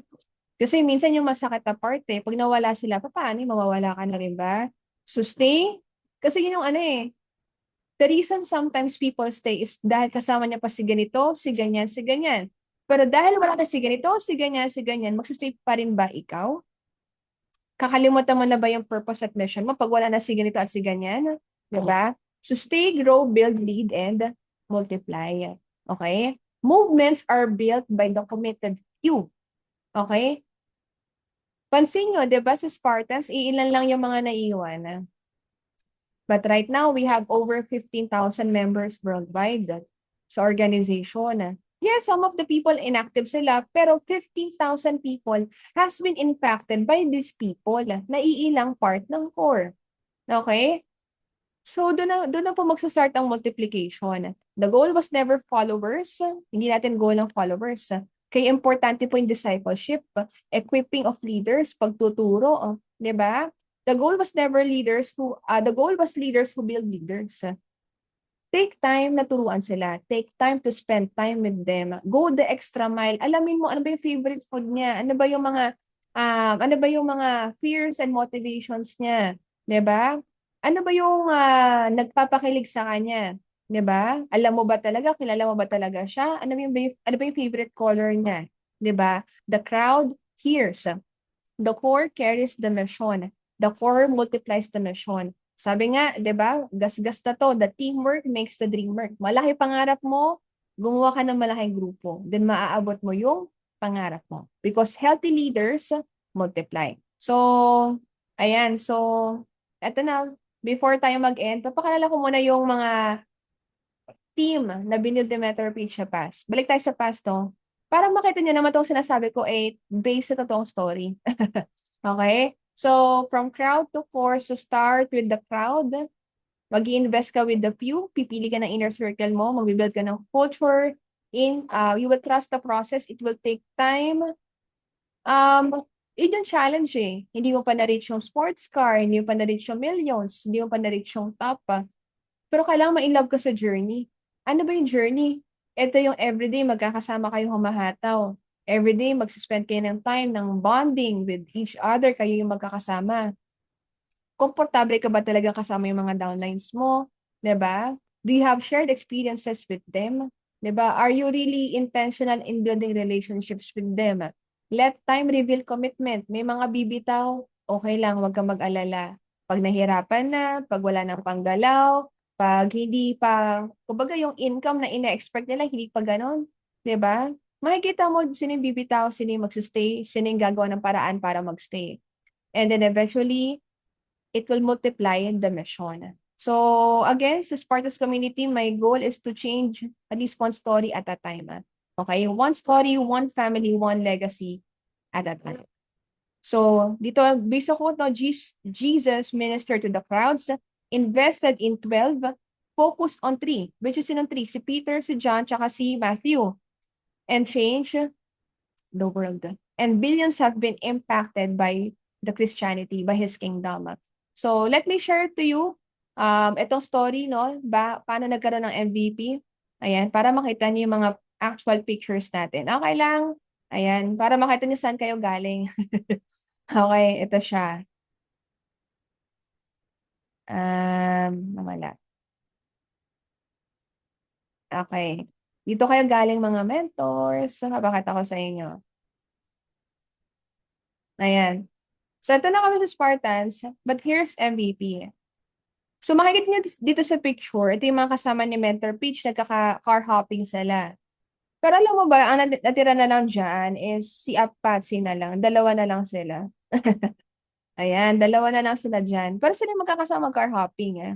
Kasi minsan yung masakit na part eh, pag nawala sila, paano? Mawawala ka na rin ba? So stay. Kasi yun yung ano eh, the reason sometimes people stay is dahil kasama niya pa si ganito, si ganyan, si ganyan. Pero dahil wala na si ganito, si ganyan, magsistay pa rin ba ikaw? Kakalimutan mo na ba yung purpose at mission mo pag wala na si ganito at si ganyan? Diba? So stay, grow, build, lead, and multiply. Okay? Movements are built by the committed few. Okay? Pansin nyo, di ba sa Spartans, iilan lang yung mga naiiwan. But right now, we have over 15,000 members worldwide sa organization. Yes, some of the people inactive sila, pero 15,000 people has been impacted by these people na iilang part ng core. Okay? So, doon na po magsastart ang multiplication. The goal was never followers. Hindi natin goal ng followers. Kaya importante po yung discipleship, equipping of leaders, pagtuturo, di ba? The goal was leaders who build leaders. Take time na turuan sila. Take time to spend time with them. Go the extra mile. Alamin mo ano ba yung favorite food niya? Ano ba yung mga fears and motivations niya? 'Di ba? Ano ba yung nagpapakilig sa kanya? 'Di ba? Alam mo ba talaga, kilala mo ba talaga siya? Ano ba yung favorite color niya? 'Di ba? The crowd hears. The core carries the mission. The core multiplies the mission. Sabi nga, 'di ba? Gas-gas na to. The teamwork makes the dream work. Malaki pangarap mo, gumawa ka ng malaking grupo. Then maaabot mo yung pangarap mo. Because healthy leaders multiply. So, ayan. So, eto na. Before tayo mag-end, papakalala ko muna yung mga team na binil ni Mentor Page sa past. Balik tayo sa past, no? Para makita niyo naman itong sinasabi ko ay based sa totoong story. Okay? So, from crowd to core, so start with the crowd. Mag-i-invest ka with the few. Pipili ka ng inner circle mo. Mag-build ka ng culture. You will trust the process. It will take time. Yun yung challenge eh. Hindi mo pa na-reach yung sports car. Hindi mo pa na-reach yung millions. Hindi mo pa na-reach yung top. Pero kailangan ma-inlove ka sa journey. Ano ba yung journey? Ito yung everyday magkakasama kayo humahataw. Everyday magsispend kayo ng time ng bonding with each other, kayo yung magkakasama. Komportable ka ba talaga kasama yung mga downlines mo? 'Di ba? Do you have shared experiences with them? 'Di ba? Are you really intentional in building relationships with them? Let time reveal commitment. May mga bibitaw, okay lang, huwag kang mag-alala. Pag nahirapan na, pag wala nang panggalaw, pag hindi pa, kumbaga yung income na ina-expect nila, hindi pa ganon. 'Di ba? Makikita mo sino yung bibitaw, sino yung magsustay, sino yung gagawa ng paraan para magstay. And then eventually, it will multiply in the mission. So again, sa Spartus community, my goal is to change at least one story at a time. Okay? One story, one family, one legacy at a time. So dito, based sa quote, no, Jesus ministered to the crowds, invested in 12, focused on 3, which is sinong 3? Si Peter, si John, tsaka si Matthew. And change the world. And billions have been impacted by the Christianity, by His kingdom. So let me share to you itong story, no? Paano nagkaroon ng MVP? Ayan, para makita niyo yung mga actual pictures natin. Okay lang. Ayan, para makita niyo saan kayo galing. Okay, ito siya. Nawala. Okay. Dito kayo galing mga mentors. Mapakita ko sa inyo. Ayan. So, ito na kami sa Spartans, but here's MVP. So, makikita niyo dito sa picture, ito yung mga kasama ni Mentor Peach, nagkaka-car hopping sila. Pero alam mo ba, ang natira na lang dyan is si Patsy na lang. Dalawa na lang sila. Ayan, dalawa na lang sila dyan. Pero sila magkakasama car hopping eh.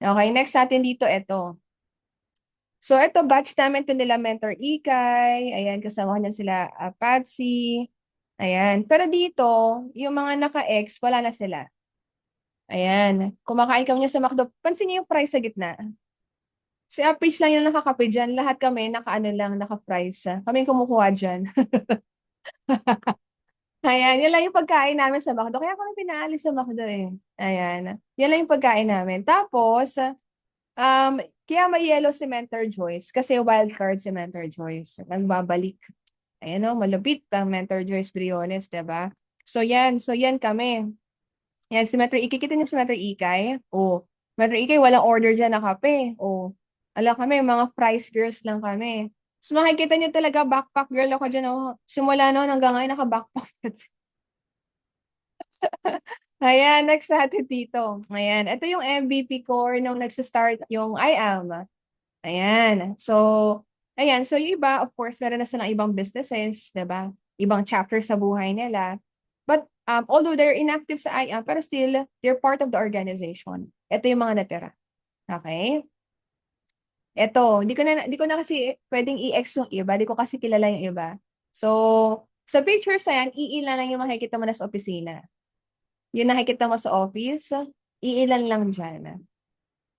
Okay, next natin dito, ito. So, ito, batch namin ito nila Mentor Ikay. Ayan, kasama niya sila Patsy. Ayan. Pero dito, yung mga naka-ex, wala na sila. Ayan. Kumakain kami niya sa McDo. Pansin niyo yung price sa gitna. Si Peach lang yung nakakape dyan. Lahat kami, naka-ano lang, naka-price. Kami yung kumukuha dyan. Ayan. Yan lang yung pagkain namin sa McDo. Kaya kami pinaalis sa McDo eh. Ayan. Yan lang yung pagkain namin. Tapos, kaya may yellow si Mentor Joyce. Kasi wild card si Mentor Joyce. Nagbabalik. Ayan o, malupit ang Mentor Joyce Briones, diba? So yan kami. Yan, si Metro Ikay. Kita niyo si Metro Ikay? O, Metro Ikay, walang order dyan na kape. O, alam kami, mga fries girls lang kami. So makikita niyo talaga backpack girl ako dyan. Oh. Simula noon hanggang ngayon naka-backpack. Ayan, next natin dito. Ayan, ito yung MVP core nung nagsa-start yung I am. Ayan. So, ayan. So, yung iba, of course, meron na silang ibang businesses, di ba? Ibang chapter sa buhay nila. But, although they're inactive sa I am, pero still, they're part of the organization. Ito yung mga natira. Okay? Ito, hindi ko na kasi pwedeng i-ex yung iba. Hindi ko kasi kilala yung iba. So, sa pictures na yan, iilan lang yung makikita mo na sa opisina. Yung nakikita mo sa office, iilan lang dyan.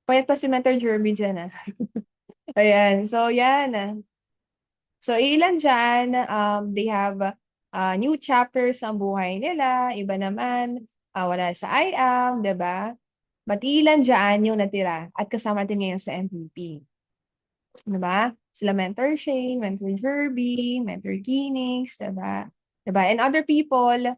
Pwede pa si Mentor Jeremy dyan. Ayan. So, yan. So, ilan dyan, they have new chapters ang buhay nila. Iba naman, wala sa I am, diba? But ilan dyan yung natira at kasama din ngayon sa MVP. Diba? Sila Mentor Shane, Mentor Jerby, Mentor Kinix, diba? Diba? And other people,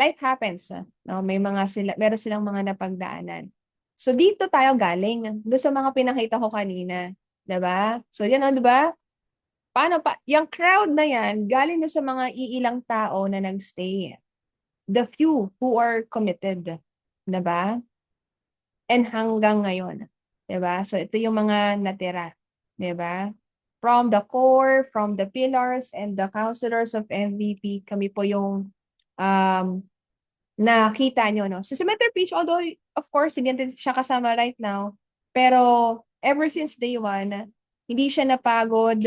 life happens. No? Meron silang mga napagdaanan. So, dito tayo galing. Doon sa mga pinakita ko kanina. Diba? So, yan, diba? Paano pa? Yung crowd na yan, galing na sa mga iilang tao na nagstay. The few who are committed. Diba? And hanggang ngayon. Diba? So, ito yung mga natira. Diba? From the core, from the pillars, and the counselors of MVP, kami po yung nakita nyo, no? So, si Mentor Peach, although, of course, hindi siya kasama right now, pero ever since day one, hindi siya napagod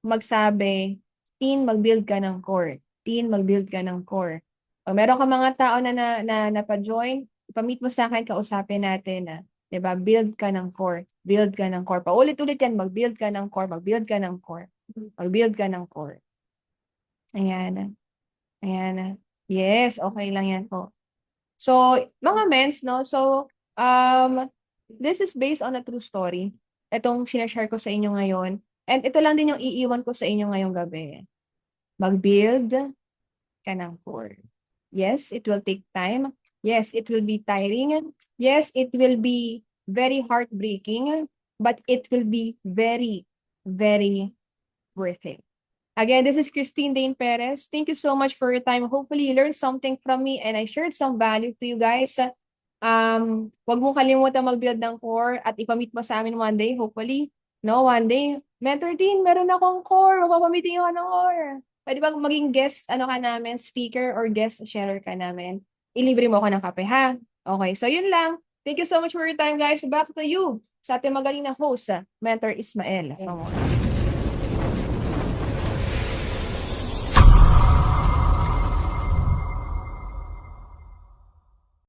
magsabi, teen, mag-build ka ng core. Teen, mag-build ka ng core. O meron ka mga tao na napa-join, ipamit mo sa akin, kausapin natin na, diba? Build ka ng core. Build ka ng core. Paulit-ulit yan, mag-build ka ng core, mag-build ka ng core. Mag-build ka ng core. Ayan. Ayan. Yes, okay lang yan po. So, mga mens, no? So, this is based on a true story. Itong sinashare ko sa inyo ngayon. And ito lang din yung iiwan ko sa inyo ngayong gabi. Mag-build ka ng core. Yes, it will take time. Yes, it will be tiring. Yes, it will be very heartbreaking. But it will be very, very worth it. Again, this is Christine Dane Perez. Thank you so much for your time. Hopefully, you learned something from me and I shared some value to you guys. Huwag mo kalimutan mag-build ng core at ipamit mo sa amin one day, hopefully. No, one day, Mentor Dean, meron akong core. Mapapamitin yung anong core. Pwede bang maging guest, ka namin, speaker or guest sharer ka namin? Ilibre mo ako ng kape, ha? Okay, so yun lang. Thank you so much for your time, guys. Back to you sa ating magaling na host, Mentor Ismael.